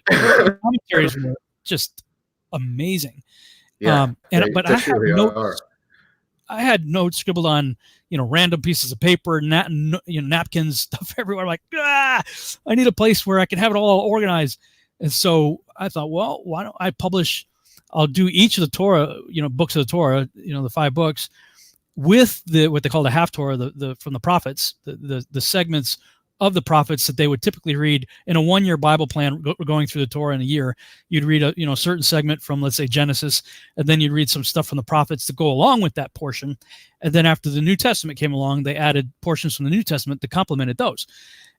the commentaries were just amazing.
Yeah,
but I had notes scribbled on, random pieces of paper, napkins, stuff everywhere. I'm like, I need a place where I can have it all organized. And so I thought, well, why don't I I'll do each of the Torah, books of the Torah, the 5 books, with what they call the half Torah, the from the prophets, the segments of the prophets that they would typically read in a 1-year Bible plan going through the Torah in a year. You'd read a certain segment from, let's say, Genesis, and then you'd read some stuff from the prophets to go along with that portion. And then after the New Testament came along, they added portions from the New Testament that complemented those.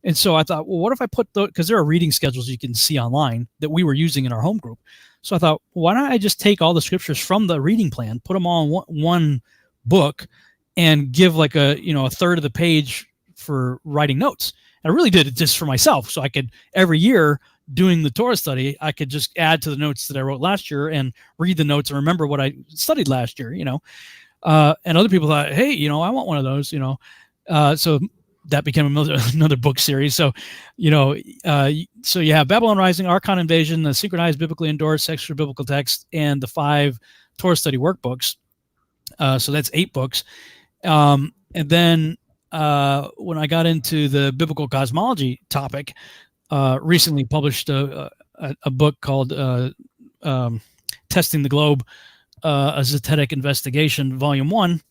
And so I thought, well, what if I put because there are reading schedules you can see online that we were using in our home group. So I thought, why don't I just take all the scriptures from the reading plan, put them all in one book, and give like a third of the page for writing notes. I really did it just for myself. So I could, every year doing the Torah study, I could just add to the notes that I wrote last year and read the notes and remember what I studied last year, and other people thought, hey, I want one of those, so that became another book series. So, so you have Babylon Rising, Archon Invasion, the synchronized biblically endorsed extra biblical text, and the 5 Torah study workbooks. So that's 8 books. And then, when I got into the biblical cosmology topic, recently published a book called Testing the Globe, a Zetetic Investigation, Volume 1.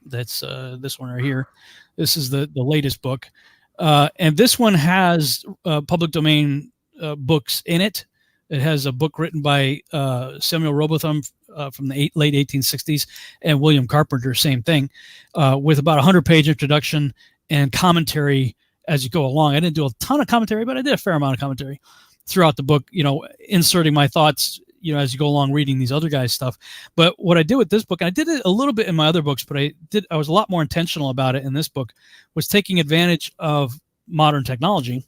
That's this one right here. This is the latest book. And this one has public domain books in it. It has a book written by Samuel Robotham from the late 1860s, and William Carpenter, same thing, with about a 100-page introduction and commentary as you go along. I didn't do a ton of commentary, but I did a fair amount of commentary throughout the book, inserting my thoughts, as you go along reading these other guys' stuff. But what I did with this book, and I did it a little bit in my other books, but I was a lot more intentional about it in this book, was taking advantage of modern technology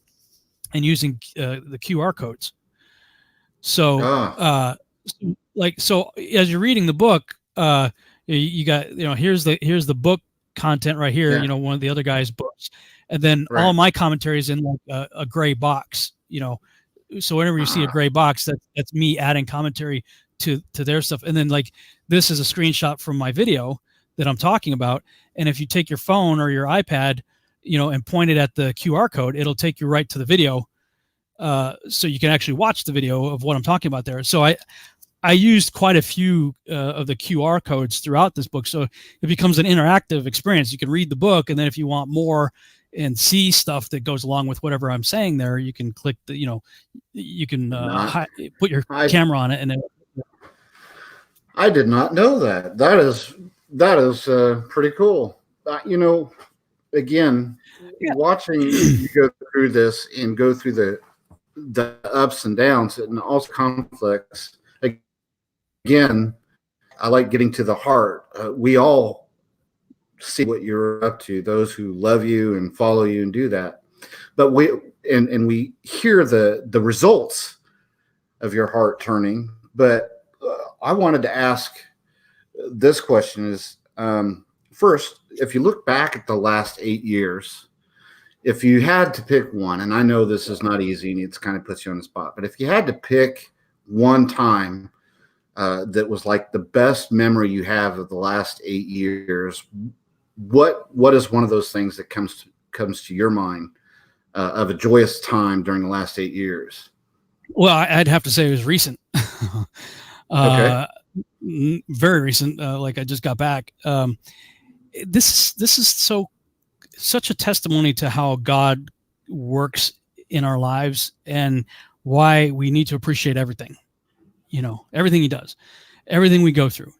and using the QR codes. So, so as you're reading the book, you got, here's the book content right here, one of the other guy's books. And then all my commentary is in like a gray box, so whenever you see a gray box, that's me adding commentary to their stuff. And then like, this is a screenshot from my video that I'm talking about. And if you take your phone or your iPad and point it at the QR code, it'll take you right to the video. So you can actually watch the video of what I'm talking about there. So I used quite a few of the QR codes throughout this book. So it becomes an interactive experience. You can read the book, and then if you want more and see stuff that goes along with whatever I'm saying there, you can click you can put your camera on it. And then
I did not know that. That is pretty cool. Again, watching you go through this and go through the ups and downs and also conflicts. Again, I like getting to the heart. We all see what you're up to, those who love you and follow you and do that. But we hear the results of your heart turning. But I wanted to ask this question is, first, if you look back at the last 8 years, if you had to pick one, and I know this is not easy and it kind of puts you on the spot, but if you had to pick one time that was like the best memory you have of the last 8 years, what is one of those things that comes to your mind of a joyous time during the last 8 years?
Well, I'd have to say it was recent.
Okay.
Very recent. Like I just got back. This is such a testimony to how God works in our lives and why we need to appreciate everything. Everything he does, everything we go through,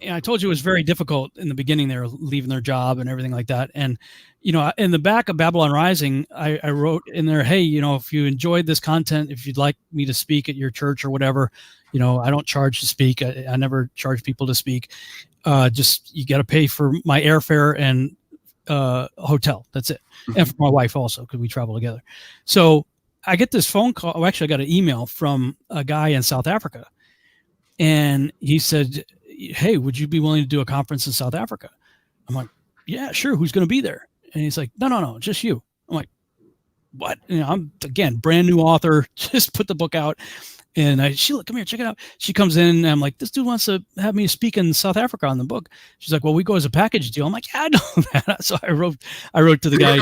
and I told you it was very difficult in the beginning. They were leaving their job and everything like that. And, in the back of Babylon Rising, I wrote in there, hey, if you enjoyed this content, if you'd like me to speak at your church or whatever, I don't charge to speak. I never charge people to speak. Just, you got to pay for my airfare and hotel. That's it. And for my wife also, because we travel together. So I get this phone call. Oh, actually, I got an email from a guy in South Africa. And he said, hey, would you be willing to do a conference in South Africa? I'm like, yeah, sure. Who's going to be there? And he's like, no, just you. I'm like, what? I'm, again, brand new author, just put the book out. And Sheila, come here, check it out. She comes in and I'm like, this dude wants to have me speak in South Africa on the book. She's like, well, we go as a package deal. I'm like, yeah, I know that. So I wrote to the guy.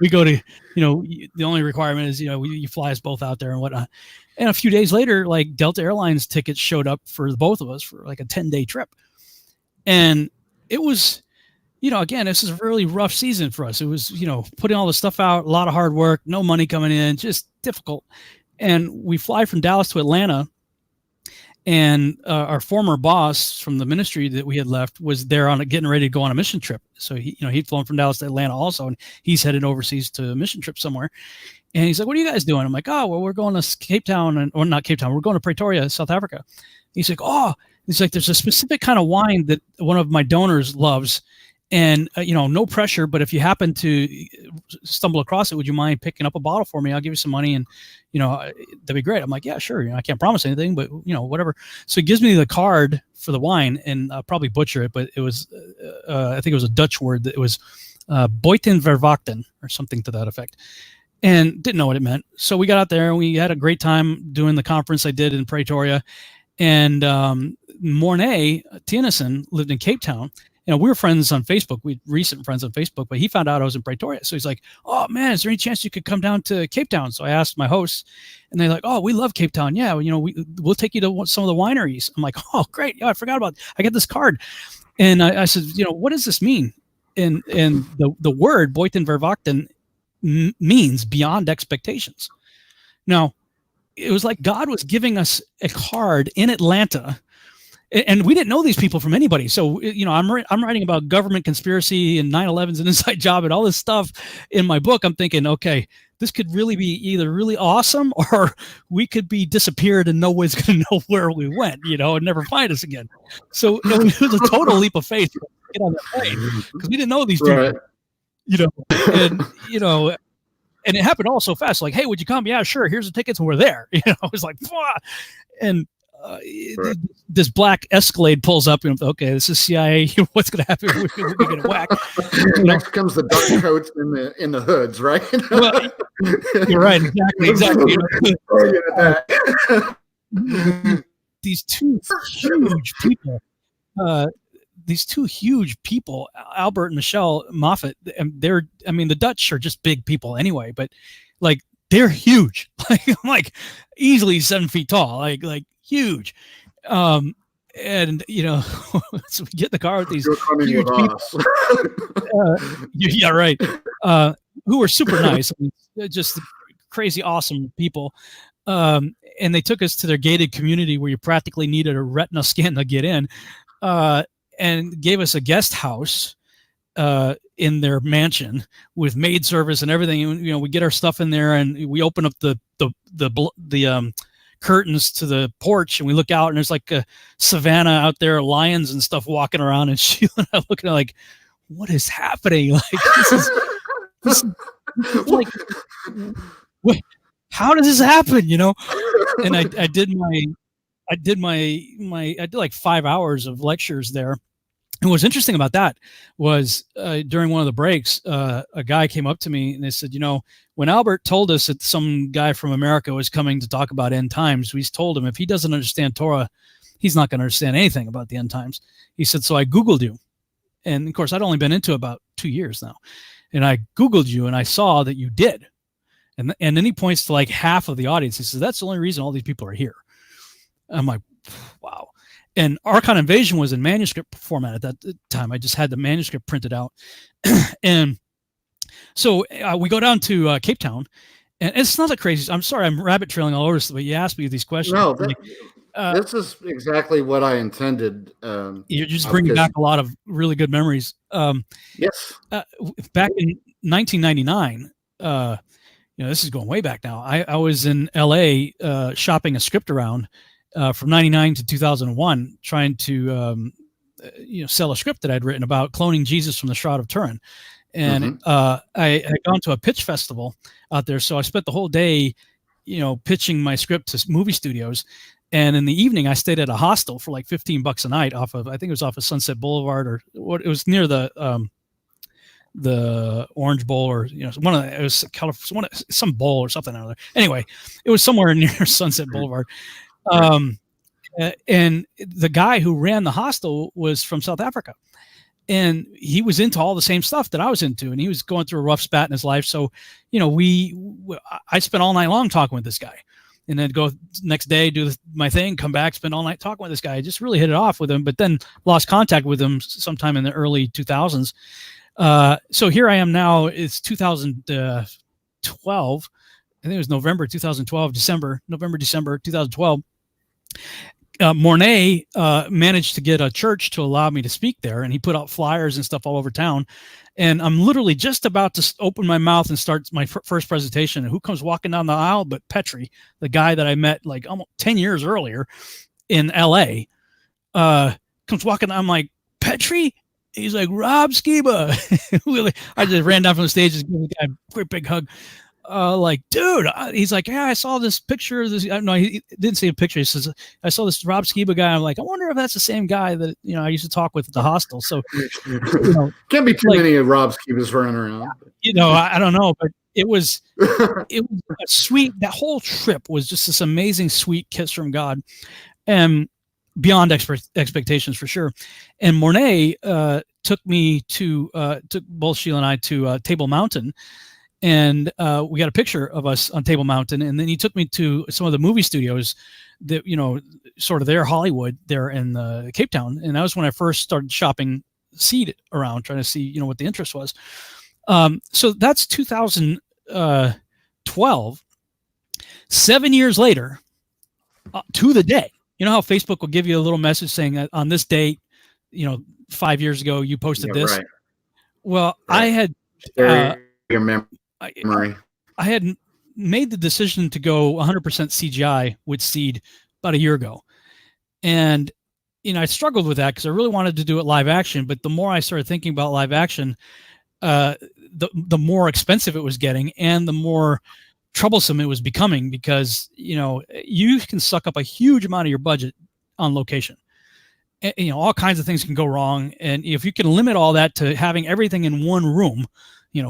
We go to, the only requirement is, you fly us both out there and whatnot. And a few days later, like Delta Airlines tickets showed up for the both of us for like a 10-day trip. And it was, again, this is a really rough season for us. It was, putting all the stuff out, a lot of hard work, no money coming in, just difficult. And we fly from Dallas to Atlanta. And our former boss from the ministry that we had left was there getting ready to go on a mission trip. So he'd flown from Dallas to Atlanta also, and he's headed overseas to a mission trip somewhere. And he's like, "What are you guys doing?" I'm like, "Oh, well, we're going to Cape Town, or not Cape Town. We're going to Pretoria, South Africa." He's like, "Oh," he's like, "There's a specific kind of wine that one of my donors loves, and no pressure, but if you happen to stumble across it, would you mind picking up a bottle for me? I'll give you some money, and that'd be great." I'm like, "Yeah, sure. I can't promise anything, but whatever." So he gives me the card for the wine, and I'll probably butcher it, but it was, I think it was a Dutch word. That it was Buitenverwachten or something to that effect, and didn't know what it meant. So we got out there and we had a great time doing the conference I did in Pretoria, and Mornay Tennyson lived in Cape Town. We were friends on Facebook. We recent friends on Facebook, but he found out I was in Pretoria. So he's like, "Oh man, is there any chance you could come down to Cape Town?" So I asked my hosts, and they're like, "Oh, we love Cape Town. Yeah, we'll take you to some of the wineries." I'm like, "Oh, great. Yeah, I forgot about it. I got this card." And I said, "What does this mean?" And the word Buitenverwachten means beyond expectations. Now, it was like God was giving us a card in Atlanta. And we didn't know these people from anybody. So, I'm writing about government conspiracy and 9/11's an inside job and all this stuff in my book. I'm thinking, okay, this could really be either really awesome or we could be disappeared and no one's going to know where we went, and never find us again. So it was a total leap of faith to get on that plane because we didn't know these people, and it happened all so fast. Like, "Hey, would you come?" "Yeah, sure. Here's the tickets." And we're there. It was like, "Pwah!" And this black Escalade pulls up, and okay, this is CIA. What's going to happen? We're going to get whacked.
Next comes the dark coats in the hoods, right?
Well, you're right. Exactly. These two huge people. these two huge people, Albert and Michelle Moffat, and the Dutch are just big people anyway, but like they're huge, like easily 7 feet tall, like huge. And so we get in the car with these huge people. Yeah, right. Who were super nice, just crazy awesome people. And they took us to their gated community where you practically needed a retina scan to get in, and gave us a guest house in their mansion with maid service and everything. And, we get our stuff in there, and we open up the curtains to the porch, and we look out, and there's like a savannah out there, lions and stuff walking around, and Sheila and I looking at like, what is happening? Like this is like, what? How does this happen? And I did like 5 hours of lectures there. And what's interesting about that was during one of the breaks, a guy came up to me and they said, when Albert told us that some guy from America was coming to talk about end times, we told him if he doesn't understand Torah, he's not going to understand anything about the end times. He said, so I Googled you. And of course, I'd only been into about 2 years now. And I Googled you and I saw that you did. And then he points to like half of the audience. He says, that's the only reason all these people are here. I'm like, wow. And Archon Invasion was in manuscript format at that time. I just had the manuscript printed out. And so we go down to Cape Town. And it's not a crazy, I'm sorry, I'm rabbit trailing all over this, but you asked me these questions.
No, this is exactly what I intended.
You're just bringing back a lot of really good memories.
Yes.
Back in 1999, this is going way back now. I was in LA shopping a script around from 99 to 2001, trying to sell a script that I'd written about cloning Jesus from the Shroud of Turin. And I had gone to a pitch festival out there. So I spent the whole day, pitching my script to movie studios. And in the evening, I stayed at a hostel for like $15 a night I think it was off of Sunset Boulevard, or what, it was near the Orange Bowl, or it was some bowl or something out there. Anyway, it was somewhere near Sunset Boulevard. And the guy who ran the hostel was from South Africa, and he was into all the same stuff that I was into, and he was going through a rough spat in his life. So, I spent all night long talking with this guy, and then go next day, do my thing, come back, spend all night talking with this guy. I just really hit it off with him, but then lost contact with him sometime in the early 2000s. So here I am now. It's 2012. I think it was November 2012, November, December 2012. Mornay managed to get a church to allow me to speak there, and he put out flyers and stuff all over town. And I'm literally just about to open my mouth and start my first presentation. And who comes walking down the aisle but Petri, the guy that I met like almost 10 years earlier in LA, comes walking. I'm like, Petri? He's like, Rob Skiba. I just ran down from the stage and gave the guy a great big hug. Like, dude, he's like, yeah, I saw this picture of this. No, he didn't see a picture. He says, I saw this Rob Skiba guy. I'm like, I wonder if that's the same guy that, I used to talk with at the hostel. So,
can't be too many of Rob Skibas running around.
I don't know, but it was a sweet, that whole trip was just this amazing, sweet kiss from God, and beyond expectations for sure. And Mornay took both Sheila and I to Table Mountain. And we got a picture of us on Table Mountain. And then he took me to some of the movie studios that, sort of their Hollywood there in Cape Town. And that was when I first started shopping seed around, trying to see, what the interest was. So that's 2012. 7 years later, to the day. You know how Facebook will give you a little message saying that on this date, 5 years ago, you posted this. Right. Well, right. I had...
your memory.
I had made the decision to go 100% CGI with Seed about a year ago. And, I struggled with that because I really wanted to do it live action. But the more I started thinking about live action, the more expensive it was getting and the more troublesome it was becoming, because, you can suck up a huge amount of your budget on location. And, all kinds of things can go wrong. And if you can limit all that to having everything in one room,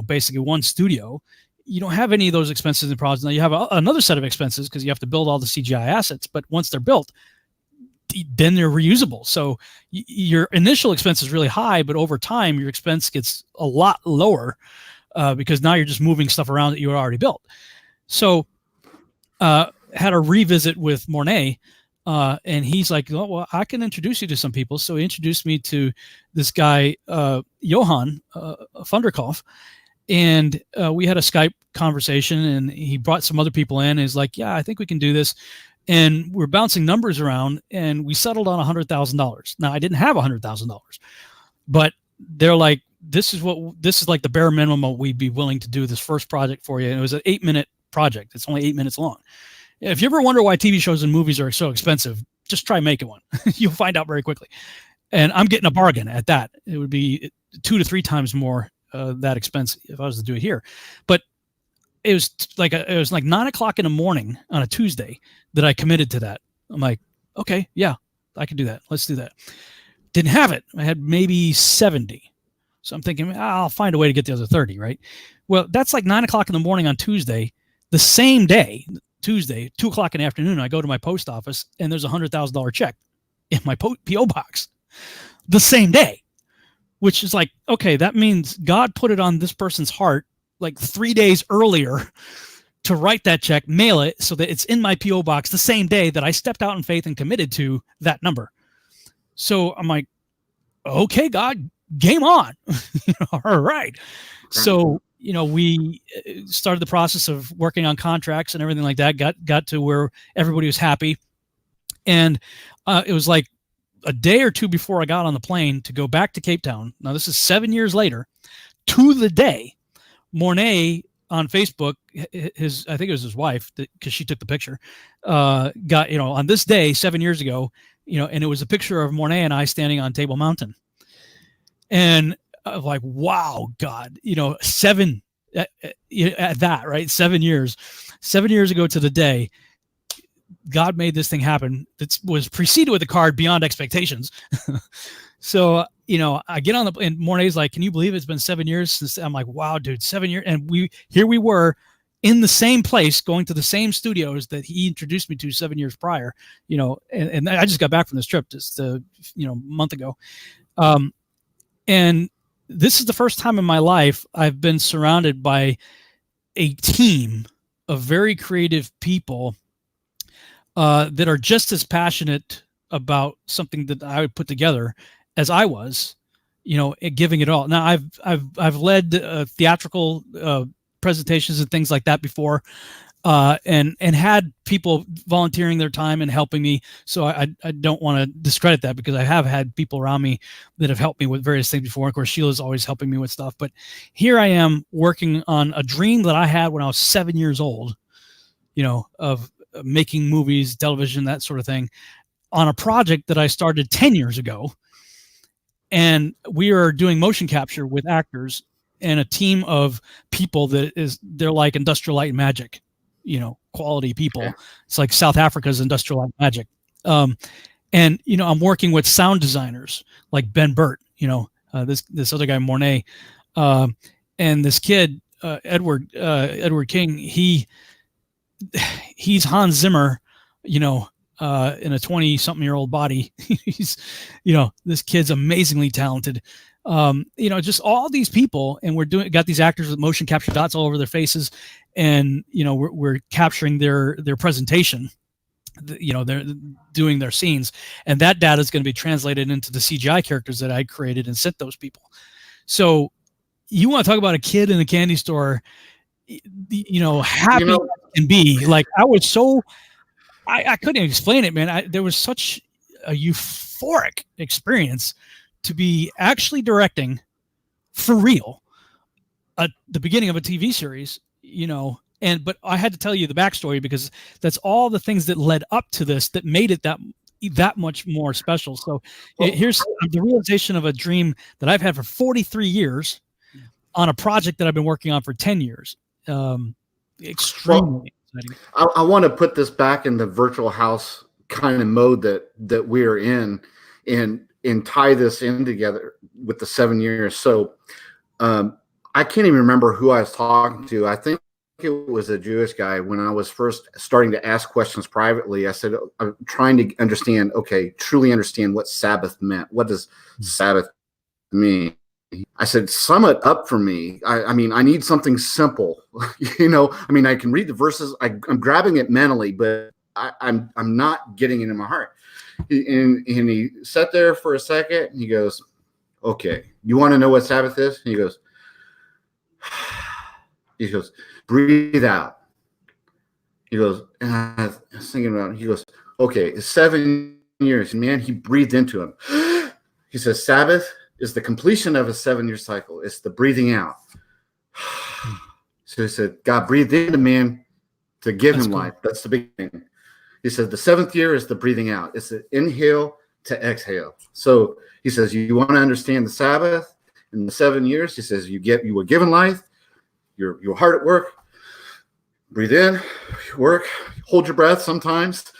basically one studio, you don't have any of those expenses and problems. Now you have another set of expenses because you have to build all the CGI assets. But once they're built, then they're reusable. So your initial expense is really high, but over time your expense gets a lot lower because now you're just moving stuff around that you had already built. So had a revisit with Mornay, and he's like, oh, well, I can introduce you to some people. So he introduced me to this guy, Johan Funderkopf, and we had a Skype conversation, and he brought some other people in. And he's like, yeah, I think we can do this. And we're bouncing numbers around, and we settled on $100,000. Now, I didn't have $100,000, but they're like, this is like the bare minimum we'd be willing to do this first project for you. And it was an 8-minute project. It's only 8 minutes long. If you ever wonder why TV shows and movies are so expensive, just try making one. You'll find out very quickly. And I'm getting a bargain at that. It would be 2 to 3 times more that expense if I was to do it here. But it was like 9 o'clock in the morning on a Tuesday that I committed to that. I'm like, okay, yeah, I can do that. Let's do that. Didn't have it. I had maybe 70. So I'm thinking, I'll find a way to get the other 30, right? Well, that's like 9 o'clock in the morning on Tuesday. The same day, Tuesday, 2 o'clock in the afternoon, I go to my post office and there's a $100,000 check in my P.O. box the same day, which is like, okay, that means God put it on this person's heart like 3 days earlier to write that check, mail it so that it's in my P.O. box the same day that I stepped out in faith and committed to that number. So I'm like, okay, God, game on. All right. So, we started the process of working on contracts and everything like that, got to where everybody was happy. And it was like a day or two before I got on the plane to go back to Cape Town. Now, this is 7 years later, to the day. Mornay on Facebook, I think it was his wife, because she took the picture, got, on this day 7 years ago, and it was a picture of Mornay and I standing on Table Mountain. And I was like, wow, God, 7 at that, right? 7 years ago to the day, God made this thing happen. That was preceded with a card beyond expectations. So, I get on and Mornay's like, can you believe it's been 7 years since? I'm like, wow, dude, 7 years. And here we were in the same place, going to the same studios that he introduced me to 7 years prior, and I just got back from this trip just a month ago. And this is the first time in my life I've been surrounded by a team of very creative people that are just as passionate about something that I would put together as I was, giving it all. Now I've led theatrical presentations and things like that before, and had people volunteering their time and helping me. So I don't want to discredit that, because I have had people around me that have helped me with various things before. Of course, Sheila's always helping me with stuff, but here I am working on a dream that I had when I was 7 years old, of making movies, television, that sort of thing, on a project that I started 10 years ago. And we are doing motion capture with actors and a team of people they're like Industrial Light and Magic, quality people. Yeah. It's like South Africa's Industrial Light and Magic. And, I'm working with sound designers like Ben Burt, this other guy, Mornay, and this kid, Edward King, he's Hans Zimmer, in a 20-something-year-old body. He's, this kid's amazingly talented. Just all these people, and got these actors with motion capture dots all over their faces, and we're capturing their presentation. They're doing their scenes, and that data is going to be translated into the CGI characters that I created and sent those people. So, you want to talk about a kid in a candy store, happy and be like, I was so. I couldn't explain it, man. There was such a euphoric experience to be actually directing for real the beginning of a TV series, but I had to tell you the backstory, because that's all the things that led up to this that made it that much more special. So here's the realization of a dream that I've had for 43 years on a project that I've been working on for 10 years. Extremely.
I want to put this back in the virtual house kind of mode that we're in, and tie this in together with the 7 years. So I can't even remember who I was talking to. I think it was a Jewish guy. When I was first starting to ask questions privately, I said, I'm trying to understand, truly understand what Sabbath meant. What does Sabbath mean? I said, sum it up for me. I mean, I need something simple. I can read the verses. I'm grabbing it mentally, but I'm not getting it in my heart. And he sat there for a second and he goes, okay, you want to know what Sabbath is? And he goes, breathe out. He goes, and I was thinking about it. He goes, okay, it's 7 years. And man, he breathed into him. He says, Sabbath is the completion of a 7-year cycle. It's the breathing out. So he said, God breathed into man to give him life. That's the beginning. He said, the 7th year is the breathing out. It's the inhale to exhale. So he says, you want to understand the Sabbath in the 7 years? He says, you were given life. You're hard at work. Breathe in, work, hold your breath sometimes,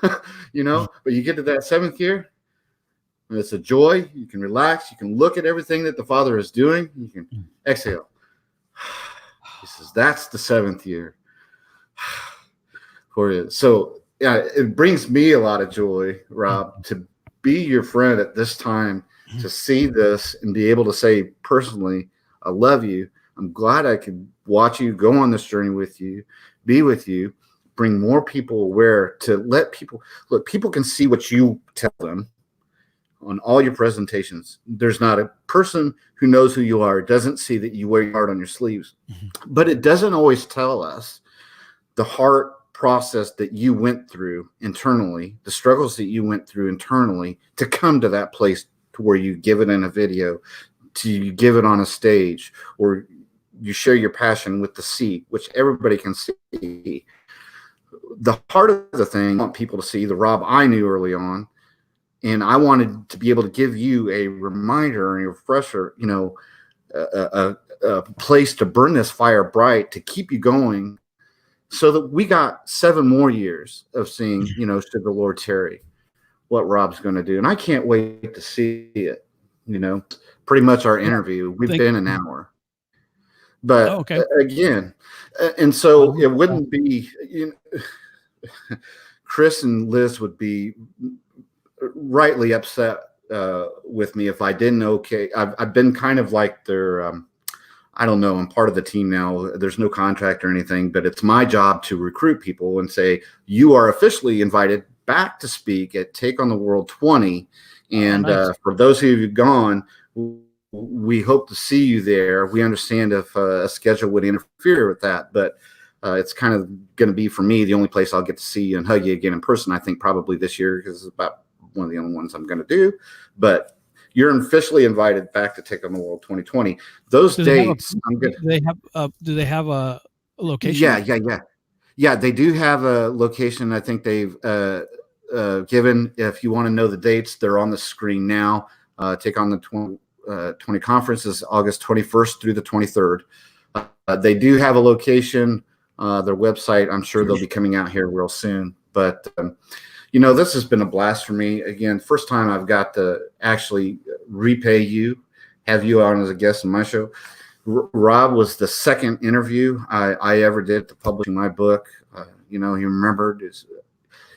but you get to that 7th year, and it's a joy. You can relax. You can look at everything that the Father is doing. You can exhale. He says, that's the 7th year for you. So, yeah, it brings me a lot of joy, Rob, to be your friend at this time, to see this and be able to say personally, I love you. I'm glad I could watch you go on this journey with you, be with you, bring more people aware, to let people look. People can see what you tell them on all your presentations. There's not a person who knows who you are, doesn't see that you wear your heart on your sleeves. But it doesn't always tell us the heart process that you went through internally, the struggles that you went through internally to come to that place to where you give it in a video, to you give it on a stage, or you share your passion with the seat, which everybody can see. The heart of the thing, I want people to see the Rob I knew early on. And I wanted to be able to give you a reminder and a refresher, a place to burn this fire bright, to keep you going, so that we got 7 more years of seeing, should the Lord tarry, what Rob's going to do. And I can't wait to see it, pretty much our interview. We've been an hour. But again, and so it wouldn't be, Chris and Liz would be rightly upset with me if I didn't. I've been kind of like their, I don't know, I'm part of the team now. There's no contract or anything, but it's my job to recruit people and say, you are officially invited back to speak at Take on the World 20. And for those of you who've gone, we hope to see you there. We understand if a schedule would interfere with that, but it's kind of going to be, for me, the only place I'll get to see you and hug you again in person, I think probably this year, because it's about one of the only ones I'm going to do. But you're officially invited back to Take on the World 2020. Those dates,
do they have a location?
Yeah, they do have a location. I think they've given, if you want to know the dates, they're on the screen now. Take on the 20 conference is August 21st through the 23rd. They do have a location, their website. I'm sure they'll be coming out here real soon. But, this has been a blast for me. Again, first time I've got to actually repay you, have you on as a guest on my show. Rob was the second interview I ever did to publishing my book. He remembered.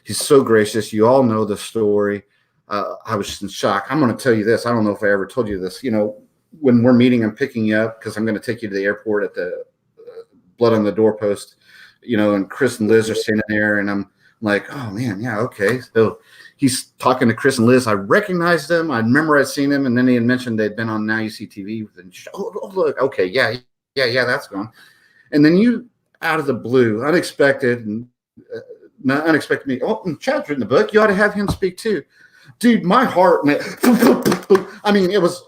He's so gracious. You all know the story. I was in shock. I'm going to tell you this. I don't know if I ever told you this. When we're meeting, I'm picking you up because I'm going to take you to the airport at the blood on the doorpost, and Chris and Liz are standing there, and I'm like, oh man, yeah, okay. So he's talking to Chris and Liz. I recognized them. I remember I'd seen them, and then he had mentioned they'd been on Now You See TV. Oh, look, okay, yeah, that's gone. And then you, out of the blue, unexpected, and not unexpected me. Oh, and Chad's written the book. You ought to have him speak too. Dude, my heart, man. I mean, it was,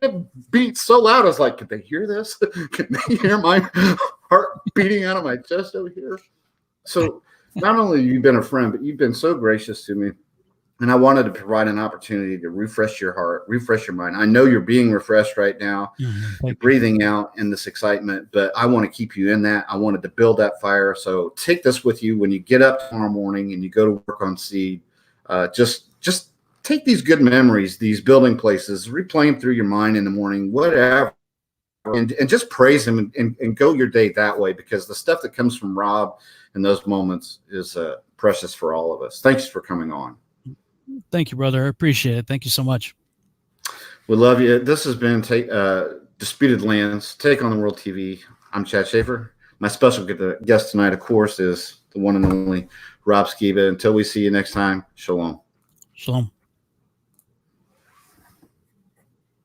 it beat so loud. I was like, could they hear this? Can they hear my heart beating out of my chest over here? So not only have you been a friend, but you've been so gracious to me. And I wanted to provide an opportunity to refresh your heart, refresh your mind. I know you're being refreshed right now, you're breathing out in this excitement, but I want to keep you in that. I wanted to build that fire. So take this with you when you get up tomorrow morning and you go to work on Seed. Just take these good memories, these building places, replay them through your mind in the morning, whatever. and just praise him and go your day that way, because the stuff that comes from Rob in those moments is precious for all of us. Thanks for coming on.
Thank you, brother. I appreciate it. Thank you so much.
We love you. This has been Disputed Lands, Take on the World TV. I'm Chad Schaefer. My special guest tonight, of course, is the one and only Rob Skiba. Until we see you next time, shalom.
Shalom.